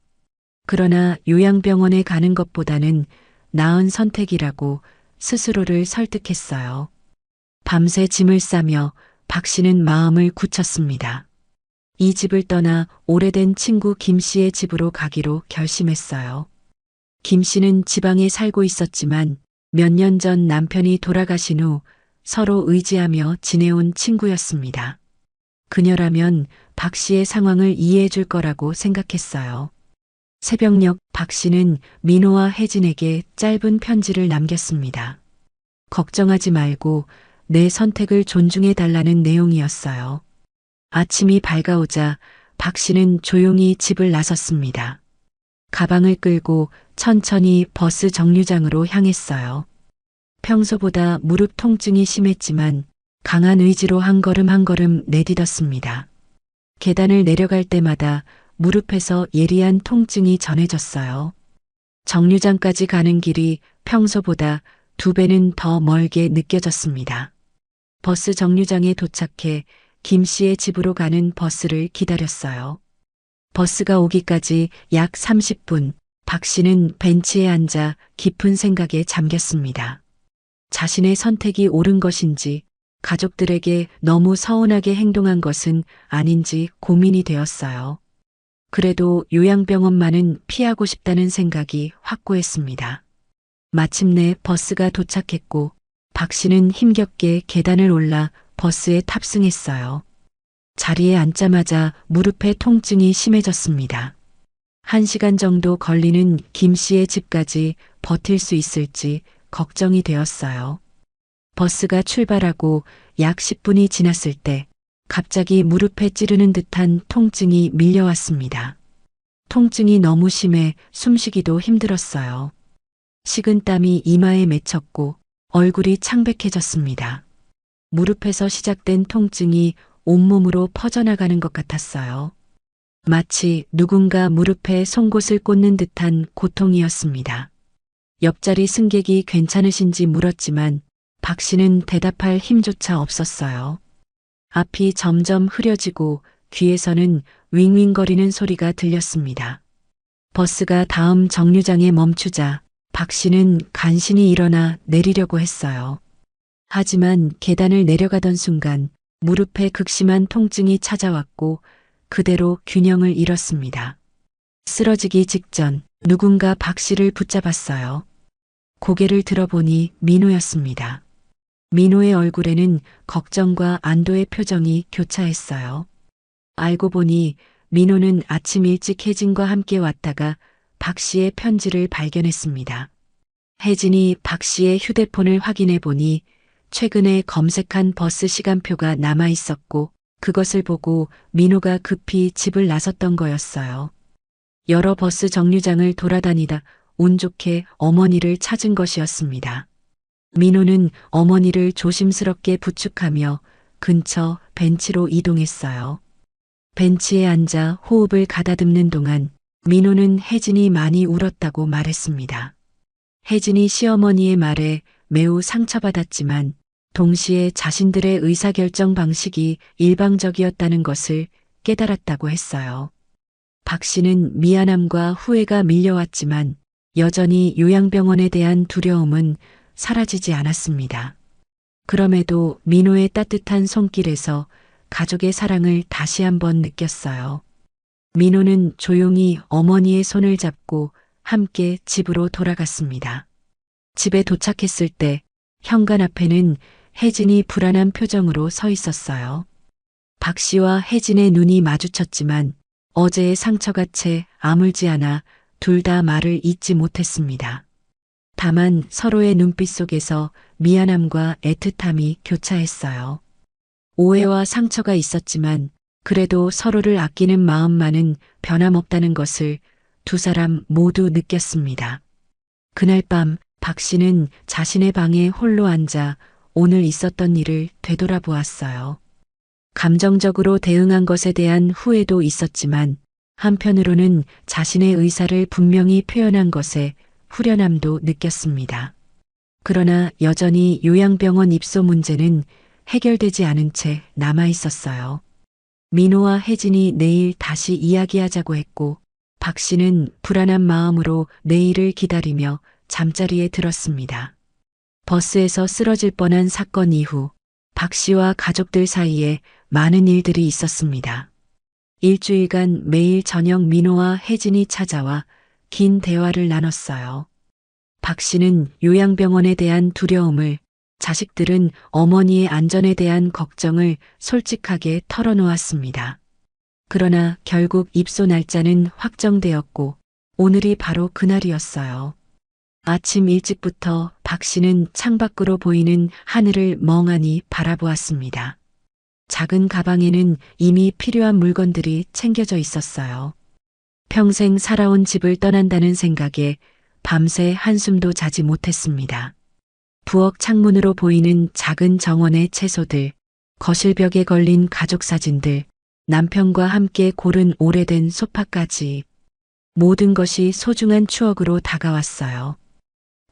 그러나 요양병원에 가는 것보다는 나은 선택이라고 스스로를 설득했어요. 밤새 짐을 싸며 박 씨는 마음을 굳혔습니다. 이 집을 떠나 오래된 친구 김 씨의 집으로 가기로 결심했어요. 김 씨는 지방에 살고 있었지만 몇 년 전 남편이 돌아가신 후 서로 의지하며 지내온 친구였습니다. 그녀라면 박 씨의 상황을 이해해 줄 거라고 생각했어요. 새벽녘 박 씨는 민호와 혜진에게 짧은 편지를 남겼습니다. 걱정하지 말고 내 선택을 존중해 달라는 내용이었어요. 아침이 밝아오자 박 씨는 조용히 집을 나섰습니다. 가방을 끌고 천천히 버스 정류장으로 향했어요. 평소보다 무릎 통증이 심했지만 강한 의지로 한 걸음 한 걸음 내딛었습니다. 계단을 내려갈 때마다 무릎에서 예리한 통증이 전해졌어요. 정류장까지 가는 길이 평소보다 2배는 더 멀게 느껴졌습니다. 버스 정류장에 도착해 김 씨의 집으로 가는 버스를 기다렸어요. 버스가 오기까지 약 30분, 박 씨는 벤치에 앉아 깊은 생각에 잠겼습니다. 자신의 선택이 옳은 것인지, 가족들에게 너무 서운하게 행동한 것은 아닌지 고민이 되었어요. 그래도 요양병원만은 피하고 싶다는 생각이 확고했습니다. 마침내 버스가 도착했고 박 씨는 힘겹게 계단을 올라 버스에 탑승했어요. 자리에 앉자마자 무릎의 통증이 심해졌습니다. 1시간 정도 걸리는 김 씨의 집까지 버틸 수 있을지 걱정이 되었어요. 버스가 출발하고 약 10분이 지났을 때 갑자기 무릎에 찌르는 듯한 통증이 밀려왔습니다. 통증이 너무 심해 숨쉬기도 힘들었어요. 식은땀이 이마에 맺혔고 얼굴이 창백해졌습니다. 무릎에서 시작된 통증이 온몸으로 퍼져나가는 것 같았어요. 마치 누군가 무릎에 송곳을 꽂는 듯한 고통이었습니다. 옆자리 승객이 괜찮으신지 물었지만 박 씨는 대답할 힘조차 없었어요. 앞이 점점 흐려지고 귀에서는 윙윙거리는 소리가 들렸습니다. 버스가 다음 정류장에 멈추자 박 씨는 간신히 일어나 내리려고 했어요. 하지만 계단을 내려가던 순간 무릎에 극심한 통증이 찾아왔고 그대로 균형을 잃었습니다. 쓰러지기 직전 누군가 박 씨를 붙잡았어요. 고개를 들어보니 민호였습니다. 민호의 얼굴에는 걱정과 안도의 표정이 교차했어요. 알고 보니 민호는 아침 일찍 혜진과 함께 왔다가 박 씨의 편지를 발견했습니다. 혜진이 박 씨의 휴대폰을 확인해 보니 최근에 검색한 버스 시간표가 남아 있었고 그것을 보고 민호가 급히 집을 나섰던 거였어요. 여러 버스 정류장을 돌아다니다 운 좋게 어머니를 찾은 것이었습니다. 민호는 어머니를 조심스럽게 부축하며 근처 벤치로 이동했어요. 벤치에 앉아 호흡을 가다듬는 동안 민호는 혜진이 많이 울었다고 말했습니다. 혜진이 시어머니의 말에 매우 상처받았지만 동시에 자신들의 의사결정 방식이 일방적이었다는 것을 깨달았다고 했어요. 박 씨는 미안함과 후회가 밀려왔지만 여전히 요양병원에 대한 두려움은 사라지지 않았습니다. 그럼에도 민호의 따뜻한 손길에서 가족의 사랑을 다시 한번 느꼈어요. 민호는 조용히 어머니의 손을 잡고 함께 집으로 돌아갔습니다. 집에 도착했을 때 현관 앞에는 혜진이 불안한 표정으로 서 있었어요. 박 씨와 혜진의 눈이 마주쳤지만 어제의 상처가 채 아물지 않아 둘 다 말을 잇지 못했습니다. 다만 서로의 눈빛 속에서 미안함과 애틋함이 교차했어요. 오해와 상처가 있었지만 그래도 서로를 아끼는 마음만은 변함없다는 것을 두 사람 모두 느꼈습니다. 그날 밤 박 씨는 자신의 방에 홀로 앉아 오늘 있었던 일을 되돌아보았어요. 감정적으로 대응한 것에 대한 후회도 있었지만 한편으로는 자신의 의사를 분명히 표현한 것에 후련함도 느꼈습니다. 그러나 여전히 요양병원 입소 문제는 해결되지 않은 채 남아 있었어요. 민호와 혜진이 내일 다시 이야기하자고 했고 박 씨는 불안한 마음으로 내일을 기다리며 잠자리에 들었습니다. 버스에서 쓰러질 뻔한 사건 이후 박 씨와 가족들 사이에 많은 일들이 있었습니다. 일주일간 매일 저녁 민호와 혜진이 찾아와 긴 대화를 나눴어요. 박 씨는 요양병원에 대한 두려움을, 자식들은 어머니의 안전에 대한 걱정을 솔직하게 털어놓았습니다. 그러나 결국 입소 날짜는 확정되었고 오늘이 바로 그날이었어요. 아침 일찍부터 박 씨는 창밖으로 보이는 하늘을 멍하니 바라보았습니다. 작은 가방에는 이미 필요한 물건들이 챙겨져 있었어요. 평생 살아온 집을 떠난다는 생각에 밤새 한숨도 자지 못했습니다. 부엌 창문으로 보이는 작은 정원의 채소들, 거실벽에 걸린 가족 사진들, 남편과 함께 고른 오래된 소파까지 모든 것이 소중한 추억으로 다가왔어요.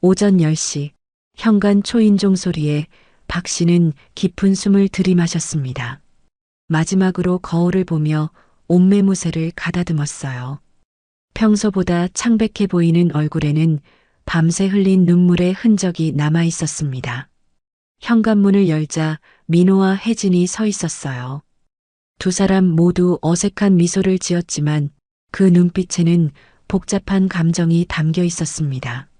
오전 10시 현관 초인종 소리에 박 씨는 깊은 숨을 들이마셨습니다. 마지막으로 거울을 보며 옷매무새를 가다듬었어요. 평소보다 창백해 보이는 얼굴에는 밤새 흘린 눈물의 흔적이 남아 있었습니다. 현관문을 열자 민호와 혜진이 서 있었어요. 두 사람 모두 어색한 미소를 지었지만 그 눈빛에는 복잡한 감정이 담겨 있었습니다.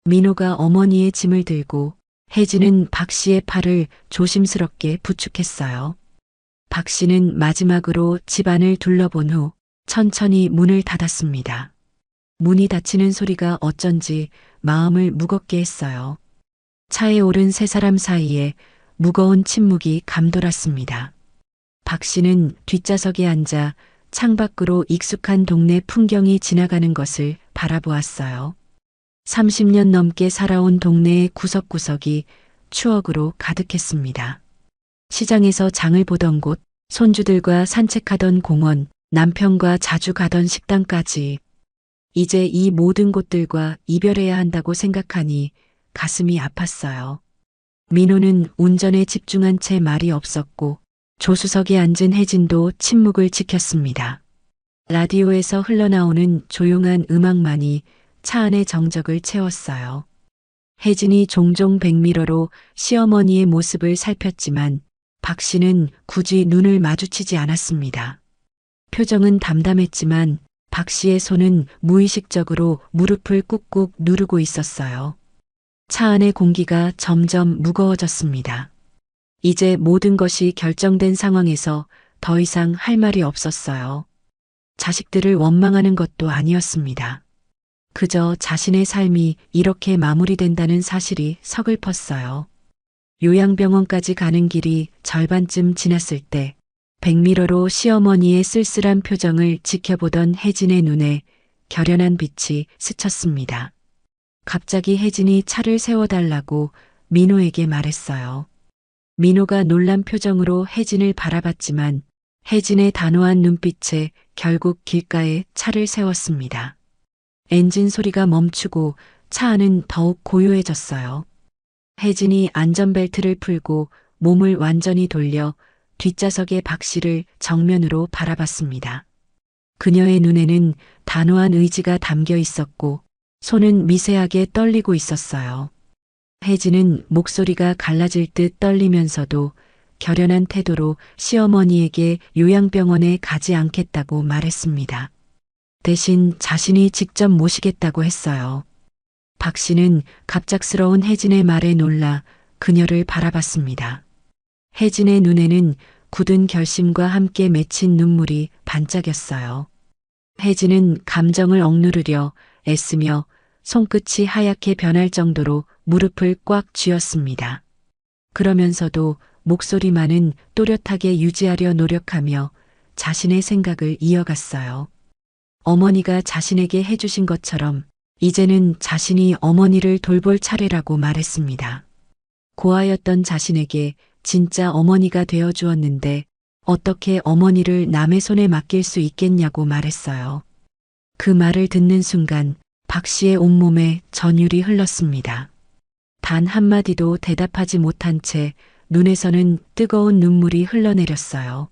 민호가 어머니의 짐을 들고 혜진은 박 씨의 팔을 조심스럽게 부축했어요. 박 씨는 마지막으로 집안을 둘러본 후 천천히 문을 닫았습니다. 문이 닫히는 소리가 어쩐지 마음을 무겁게 했어요. 차에 오른 세 사람 사이에 무거운 침묵이 감돌았습니다. 박 씨는 뒷좌석에 앉아 창밖으로 익숙한 동네 풍경이 지나가는 것을 바라보았어요. 30년 넘게 살아온 동네의 구석구석이 추억으로 가득했습니다. 시장에서 장을 보던 곳, 손주들과 산책하던 공원, 남편과 자주 가던 식당까지 이제 이 모든 곳들과 이별해야 한다고 생각하니 가슴이 아팠어요. 민호는 운전에 집중한 채 말이 없었고 조수석에 앉은 혜진도 침묵을 지켰습니다. 라디오에서 흘러나오는 조용한 음악만이 차 안의 정적을 채웠어요. 혜진이 종종 백미러로 시어머니의 모습을 살폈지만 박 씨는 굳이 눈을 마주치지 않았습니다. 표정은 담담했지만 박 씨의 손은 무의식적으로 무릎을 꾹꾹 누르고 있었어요. 차 안의 공기가 점점 무거워졌습니다. 이제 모든 것이 결정된 상황에서 더 이상 할 말이 없었어요. 자식들을 원망하는 것도 아니었습니다. 그저 자신의 삶이 이렇게 마무리된다는 사실이 서글펐어요. 요양병원까지 가는 길이 절반쯤 지났을 때 백미러로 시어머니의 쓸쓸한 표정을 지켜보던 혜진의 눈에 결연한 빛이 스쳤습니다. 갑자기 혜진이 차를 세워달라고 민호에게 말했어요. 민호가 놀란 표정으로 혜진을 바라봤지만 혜진의 단호한 눈빛에 결국 길가에 차를 세웠습니다. 엔진 소리가 멈추고 차 안은 더욱 고요해졌어요. 혜진이 안전벨트를 풀고 몸을 완전히 돌려 뒷좌석의 박 씨를 정면으로 바라봤습니다. 그녀의 눈에는 단호한 의지가 담겨 있었고 손은 미세하게 떨리고 있었어요. 혜진은 목소리가 갈라질 듯 떨리면서도 결연한 태도로 시어머니에게 요양병원에 가지 않겠다고 말했습니다. 대신 자신이 직접 모시겠다고 했어요. 박 씨는 갑작스러운 혜진의 말에 놀라 그녀를 바라봤습니다. 혜진의 눈에는 굳은 결심과 함께 맺힌 눈물이 반짝였어요. 혜진은 감정을 억누르려 애쓰며 손끝이 하얗게 변할 정도로 무릎을 꽉 쥐었습니다. 그러면서도 목소리만은 또렷하게 유지하려 노력하며 자신의 생각을 이어갔어요. 어머니가 자신에게 해주신 것처럼 이제는 자신이 어머니를 돌볼 차례라고 말했습니다. 고아였던 자신에게 진짜 어머니가 되어 주었는데 어떻게 어머니를 남의 손에 맡길 수 있겠냐고 말했어요. 그 말을 듣는 순간 박 씨의 온몸에 전율이 흘렀습니다. 단 한마디도 대답하지 못한 채 눈에서는 뜨거운 눈물이 흘러내렸어요.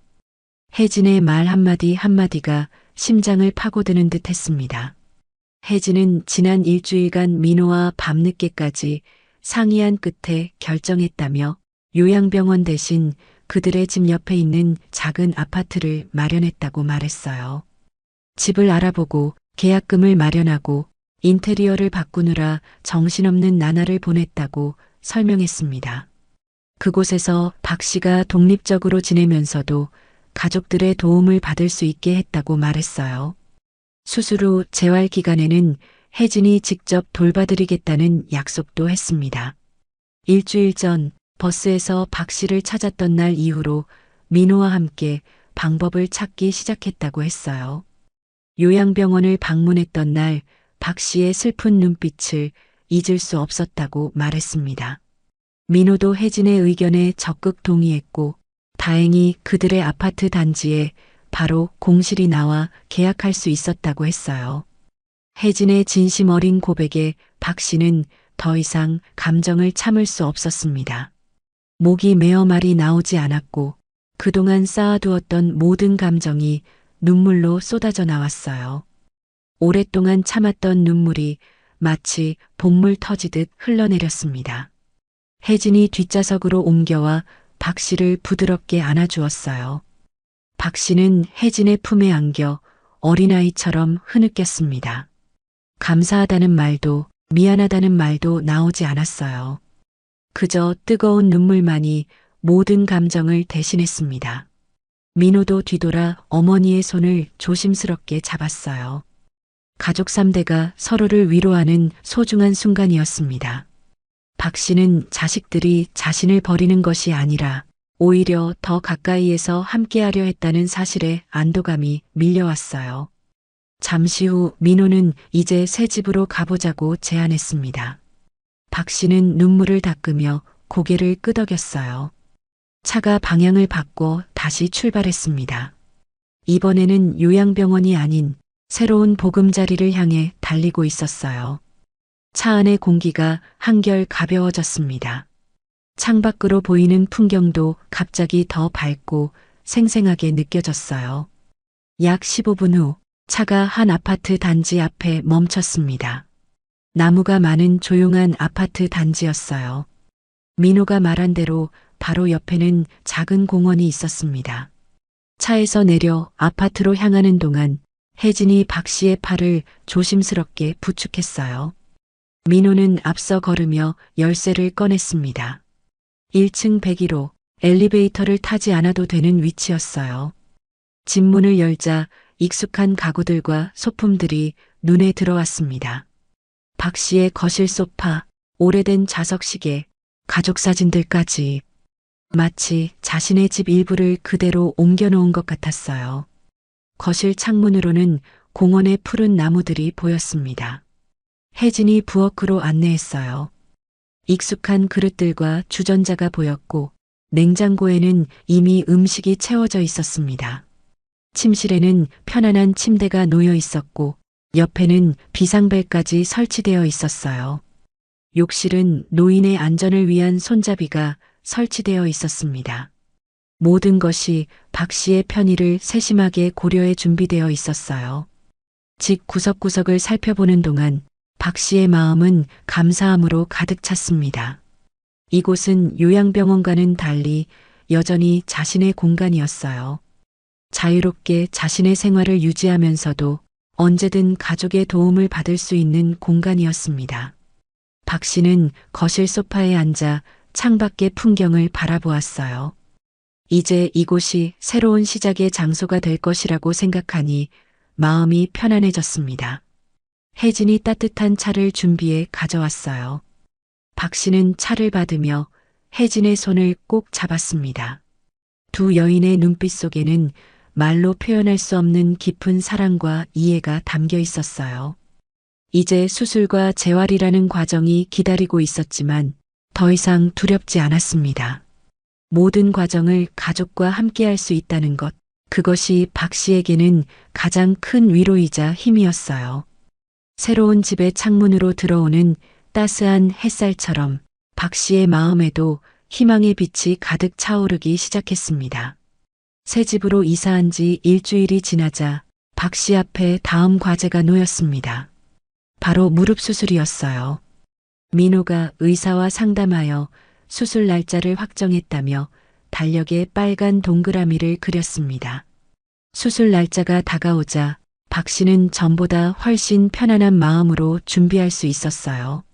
혜진의 말 한마디 한마디가 심장을 파고드는 듯 했습니다. 혜진은 지난 일주일간 민호와 밤늦게까지 상의한 끝에 결정했다며 요양병원 대신 그들의 집 옆에 있는 작은 아파트를 마련했다고 말했어요. 집을 알아보고 계약금을 마련하고 인테리어를 바꾸느라 정신없는 나날을 보냈다고 설명했습니다. 그곳에서 박 씨가 독립적으로 지내면서도 가족들의 도움을 받을 수 있게 했다고 말했어요. 수술 후 재활 기간에는 혜진이 직접 돌봐드리겠다는 약속도 했습니다. 일주일 전 버스에서 박 씨를 찾았던 날 이후로 민호와 함께 방법을 찾기 시작했다고 했어요. 요양병원을 방문했던 날 박 씨의 슬픈 눈빛을 잊을 수 없었다고 말했습니다. 민호도 혜진의 의견에 적극 동의했고 다행히 그들의 아파트 단지에 바로 공실이 나와 계약할 수 있었다고 했어요. 혜진의 진심 어린 고백에 박 씨는 더 이상 감정을 참을 수 없었습니다. 목이 메어 말이 나오지 않았고 그동안 쌓아두었던 모든 감정이 눈물로 쏟아져 나왔어요. 오랫동안 참았던 눈물이 마치 복물 터지듯 흘러내렸습니다. 혜진이 뒷좌석으로 옮겨와 박 씨를 부드럽게 안아주었어요. 박 씨는 혜진의 품에 안겨 어린아이처럼 흐느꼈습니다. 감사하다는 말도 미안하다는 말도 나오지 않았어요. 그저 뜨거운 눈물만이 모든 감정을 대신했습니다. 민호도 뒤돌아 어머니의 손을 조심스럽게 잡았어요. 가족 3대가 서로를 위로하는 소중한 순간이었습니다. 박 씨는 자식들이 자신을 버리는 것이 아니라 오히려 더 가까이에서 함께하려 했다는 사실에 안도감이 밀려왔어요. 잠시 후 민호는 이제 새 집으로 가보자고 제안했습니다. 박 씨는 눈물을 닦으며 고개를 끄덕였어요. 차가 방향을 바꿔 다시 출발했습니다. 이번에는 요양병원이 아닌 새로운 보금자리를 향해 달리고 있었어요. 차 안의 공기가 한결 가벼워졌습니다. 창밖으로 보이는 풍경도 갑자기 더 밝고 생생하게 느껴졌어요. 약 15분 후 차가 한 아파트 단지 앞에 멈췄습니다. 나무가 많은 조용한 아파트 단지였어요. 민호가 말한 대로 바로 옆에는 작은 공원이 있었습니다. 차에서 내려 아파트로 향하는 동안 혜진이 박 씨의 팔을 조심스럽게 부축했어요. 민호는 앞서 걸으며 열쇠를 꺼냈습니다. 1층 101호 엘리베이터를 타지 않아도 되는 위치였어요. 집 문을 열자 익숙한 가구들과 소품들이 눈에 들어왔습니다. 박 씨의 거실 소파, 오래된 자석시계, 가족 사진들까지 마치 자신의 집 일부를 그대로 옮겨놓은 것 같았어요. 거실 창문으로는 공원의 푸른 나무들이 보였습니다. 혜진이 부엌으로 안내했어요. 익숙한 그릇들과 주전자가 보였고 냉장고에는 이미 음식이 채워져 있었습니다. 침실에는 편안한 침대가 놓여 있었고 옆에는 비상벨까지 설치되어 있었어요. 욕실은 노인의 안전을 위한 손잡이가 설치되어 있었습니다. 모든 것이 박 씨의 편의를 세심하게 고려해 준비되어 있었어요. 집 구석구석을 살펴보는 동안 박 씨의 마음은 감사함으로 가득 찼습니다. 이곳은 요양병원과는 달리 여전히 자신의 공간이었어요. 자유롭게 자신의 생활을 유지하면서도 언제든 가족의 도움을 받을 수 있는 공간이었습니다. 박 씨는 거실 소파에 앉아 창밖의 풍경을 바라보았어요. 이제 이곳이 새로운 시작의 장소가 될 것이라고 생각하니 마음이 편안해졌습니다. 혜진이 따뜻한 차를 준비해 가져왔어요. 박 씨는 차를 받으며 혜진의 손을 꼭 잡았습니다. 두 여인의 눈빛 속에는 말로 표현할 수 없는 깊은 사랑과 이해가 담겨 있었어요. 이제 수술과 재활이라는 과정이 기다리고 있었지만 더 이상 두렵지 않았습니다. 모든 과정을 가족과 함께 할 수 있다는 것, 그것이 박 씨에게는 가장 큰 위로이자 힘이었어요. 새로운 집의 창문으로 들어오는 따스한 햇살처럼 박 씨의 마음에도 희망의 빛이 가득 차오르기 시작했습니다. 새 집으로 이사한 지 일주일이 지나자 박 씨 앞에 다음 과제가 놓였습니다. 바로 무릎 수술이었어요. 민호가 의사와 상담하여 수술 날짜를 확정했다며 달력에 빨간 동그라미를 그렸습니다. 수술 날짜가 다가오자 박 씨는 전보다 훨씬 편안한 마음으로 준비할 수 있었어요.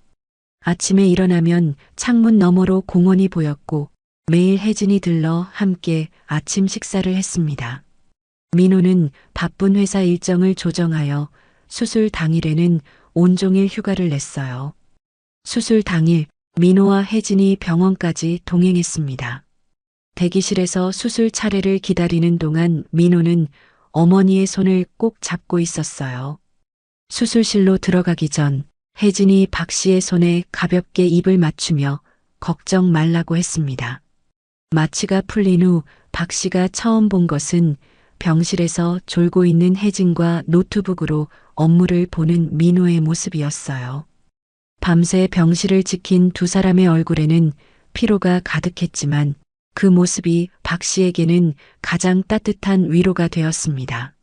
아침에 일어나면 창문 너머로 공원이 보였고 매일 혜진이 들러 함께 아침 식사를 했습니다. 민호는 바쁜 회사 일정을 조정하여 수술 당일에는 온종일 휴가를 냈어요. 수술 당일 민호와 혜진이 병원까지 동행했습니다. 대기실에서 수술 차례를 기다리는 동안 민호는 어머니의 손을 꼭 잡고 있었어요. 수술실로 들어가기 전 혜진이 박 씨의 손에 가볍게 입을 맞추며 걱정 말라고 했습니다. 마취가 풀린 후 박 씨가 처음 본 것은 병실에서 졸고 있는 혜진과 노트북으로 업무를 보는 민호의 모습이었어요. 밤새 병실을 지킨 두 사람의 얼굴에는 피로가 가득했지만 그 모습이 박 씨에게는 가장 따뜻한 위로가 되었습니다.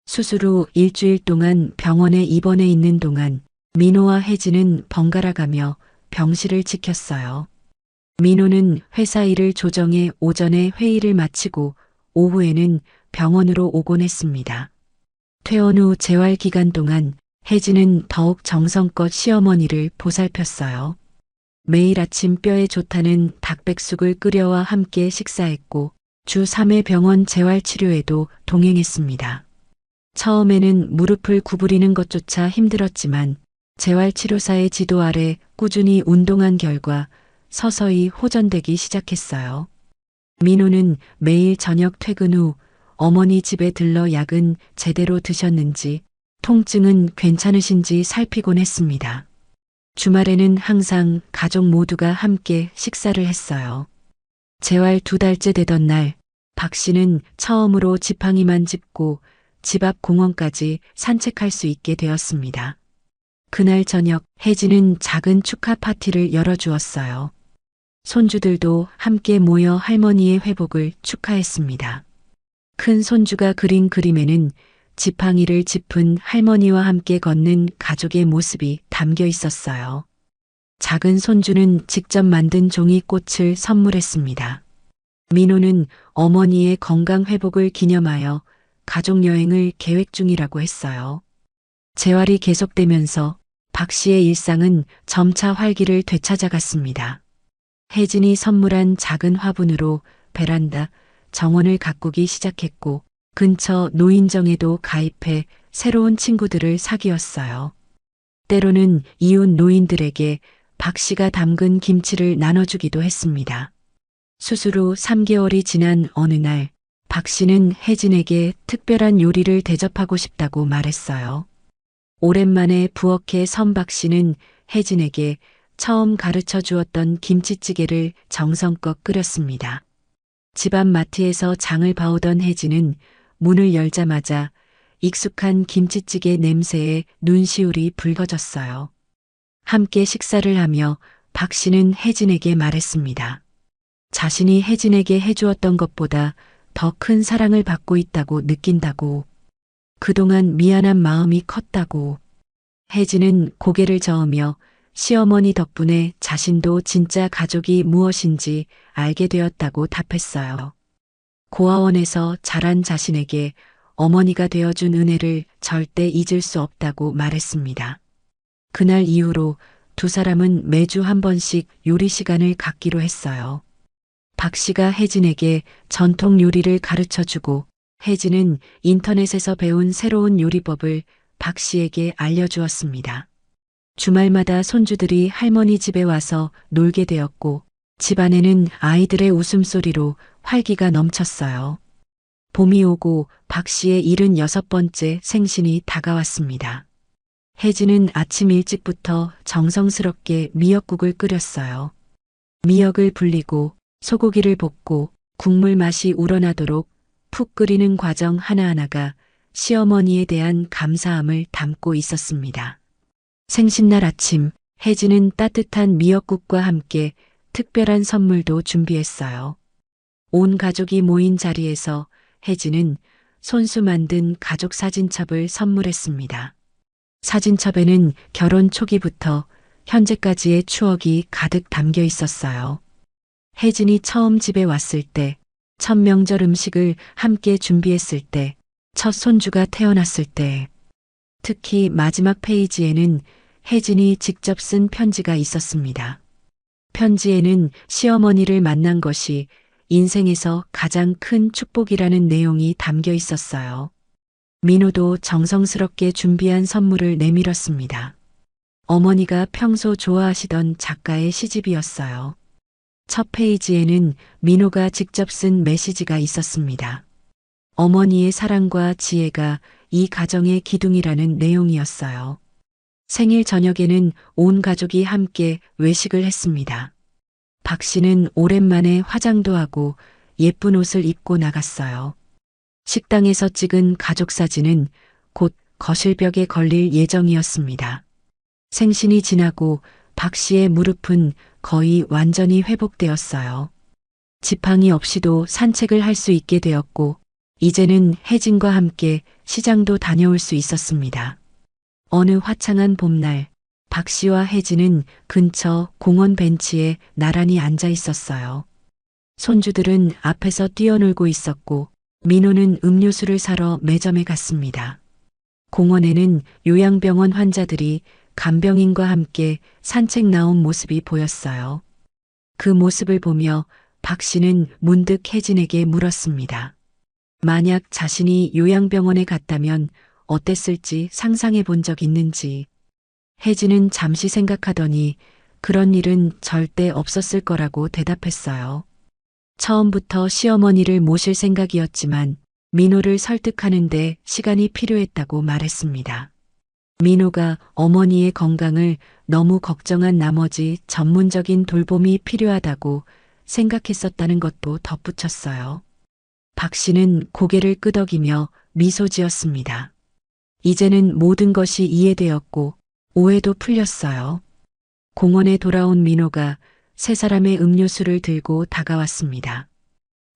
수술 후 일주일 동안 병원에 입원해 있는 동안 민호와 혜진은 번갈아 가며 병실을 지켰어요. 민호는 회사 일을 조정해 오전에 회의를 마치고 오후에는 병원으로 오곤 했습니다. 퇴원 후 재활 기간 동안 혜진은 더욱 정성껏 시어머니를 보살폈어요. 매일 아침 뼈에 좋다는 닭백숙을 끓여와 함께 식사했고 주 3회 병원 재활치료에도 동행했습니다. 처음에는 무릎을 구부리는 것조차 힘들었지만 재활치료사의 지도 아래 꾸준히 운동한 결과 서서히 호전되기 시작했어요. 민호는 매일 저녁 퇴근 후 어머니 집에 들러 약은 제대로 드셨는지, 통증은 괜찮으신지 살피곤 했습니다. 주말에는 항상 가족 모두가 함께 식사를 했어요. 재활 2달째 되던 날, 박 씨는 처음으로 지팡이만 짚고 집 앞 공원까지 산책할 수 있게 되었습니다. 그날 저녁 혜진은 작은 축하 파티를 열어주었어요. 손주들도 함께 모여 할머니의 회복을 축하했습니다. 큰 손주가 그린 그림에는 지팡이를 짚은 할머니와 함께 걷는 가족의 모습이 담겨 있었어요. 작은 손주는 직접 만든 종이꽃을 선물했습니다. 민호는 어머니의 건강 회복을 기념하여 가족 여행을 계획 중이라고 했어요. 재활이 계속되면서 박 씨의 일상은 점차 활기를 되찾아갔습니다. 혜진이 선물한 작은 화분으로 베란다, 정원을 가꾸기 시작했고 근처 노인정에도 가입해 새로운 친구들을 사귀었어요. 때로는 이웃 노인들에게 박 씨가 담근 김치를 나눠주기도 했습니다. 수술 후 3개월이 지난 어느 날 박 씨는 혜진에게 특별한 요리를 대접하고 싶다고 말했어요. 오랜만에 부엌에 선 박 씨는 혜진에게 처음 가르쳐 주었던 김치찌개를 정성껏 끓였습니다. 집안 마트에서 장을 봐오던 혜진은 문을 열자마자 익숙한 김치찌개 냄새에 눈시울이 붉어졌어요. 함께 식사를 하며 박 씨는 혜진에게 말했습니다. 자신이 혜진에게 해주었던 것보다 더 큰 사랑을 받고 있다고 느낀다고. 그동안 미안한 마음이 컸다고. 혜진은 고개를 저으며 시어머니 덕분에 자신도 진짜 가족이 무엇인지 알게 되었다고 답했어요. 고아원에서 자란 자신에게 어머니가 되어준 은혜를 절대 잊을 수 없다고 말했습니다. 그날 이후로 두 사람은 매주 한 번씩 요리 시간을 갖기로 했어요. 박 씨가 혜진에게 전통 요리를 가르쳐주고 혜진은 인터넷에서 배운 새로운 요리법을 박 씨에게 알려주었습니다. 주말마다 손주들이 할머니 집에 와서 놀게 되었고 집안에는 아이들의 웃음소리로 활기가 넘쳤어요. 봄이 오고 박 씨의 76번째 생신이 다가왔습니다. 혜진은 아침 일찍부터 정성스럽게 미역국을 끓였어요. 미역을 불리고 소고기를 볶고 국물 맛이 우러나도록 푹 끓이는 과정 하나하나가 시어머니에 대한 감사함을 담고 있었습니다. 생신날 아침, 혜진은 따뜻한 미역국과 함께 특별한 선물도 준비했어요. 온 가족이 모인 자리에서 혜진은 손수 만든 가족 사진첩을 선물했습니다. 사진첩에는 결혼 초기부터 현재까지의 추억이 가득 담겨 있었어요. 혜진이 처음 집에 왔을 때, 첫 명절 음식을 함께 준비했을 때, 첫 손주가 태어났을 때, 특히 마지막 페이지에는 혜진이 직접 쓴 편지가 있었습니다. 편지에는 시어머니를 만난 것이 인생에서 가장 큰 축복이라는 내용이 담겨 있었어요. 민호도 정성스럽게 준비한 선물을 내밀었습니다. 어머니가 평소 좋아하시던 작가의 시집이었어요. 첫 페이지에는 민호가 직접 쓴 메시지가 있었습니다. 어머니의 사랑과 지혜가 이 가정의 기둥이라는 내용이었어요. 생일 저녁에는 온 가족이 함께 외식을 했습니다. 박 씨는 오랜만에 화장도 하고 예쁜 옷을 입고 나갔어요. 식당에서 찍은 가족 사진은 곧 거실벽에 걸릴 예정이었습니다. 생신이 지나고 박 씨의 무릎은 거의 완전히 회복되었어요. 지팡이 없이도 산책을 할 수 있게 되었고 이제는 혜진과 함께 시장도 다녀올 수 있었습니다. 어느 화창한 봄날 박 씨와 혜진은 근처 공원 벤치에 나란히 앉아 있었어요. 손주들은 앞에서 뛰어놀고 있었고 민호는 음료수를 사러 매점에 갔습니다. 공원에는 요양병원 환자들이 간병인과 함께 산책 나온 모습이 보였어요. 그 모습을 보며 박 씨는 문득 혜진에게 물었습니다. 만약 자신이 요양병원에 갔다면 어땠을지 상상해 본 적 있는지. 혜진은 잠시 생각하더니 그런 일은 절대 없었을 거라고 대답했어요. 처음부터 시어머니를 모실 생각이었지만 민호를 설득하는데 시간이 필요했다고 말했습니다. 민호가 어머니의 건강을 너무 걱정한 나머지 전문적인 돌봄이 필요하다고 생각했었다는 것도 덧붙였어요. 박 씨는 고개를 끄덕이며 미소 지었습니다. 이제는 모든 것이 이해되었고 오해도 풀렸어요. 공원에 돌아온 민호가 세 사람의 음료수를 들고 다가왔습니다.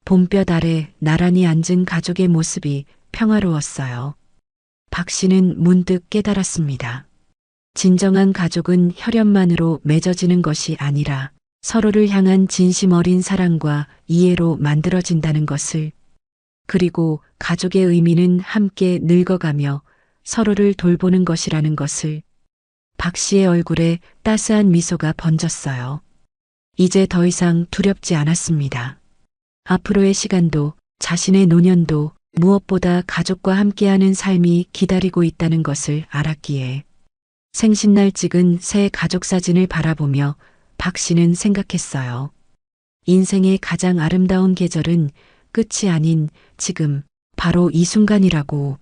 봄볕 아래 나란히 앉은 가족의 모습이 평화로웠어요. 박 씨는 문득 깨달았습니다. 진정한 가족은 혈연만으로 맺어지는 것이 아니라 서로를 향한 진심 어린 사랑과 이해로 만들어진다는 것을, 그리고 가족의 의미는 함께 늙어가며 서로를 돌보는 것이라는 것을. 박 씨의 얼굴에 따스한 미소가 번졌어요. 이제 더 이상 두렵지 않았습니다. 앞으로의 시간도 자신의 노년도 무엇보다 가족과 함께하는 삶이 기다리고 있다는 것을 알았기에 생신날 찍은 새 가족 사진을 바라보며 박 씨는 생각했어요. 인생의 가장 아름다운 계절은 끝이 아닌 지금 바로 이 순간이라고.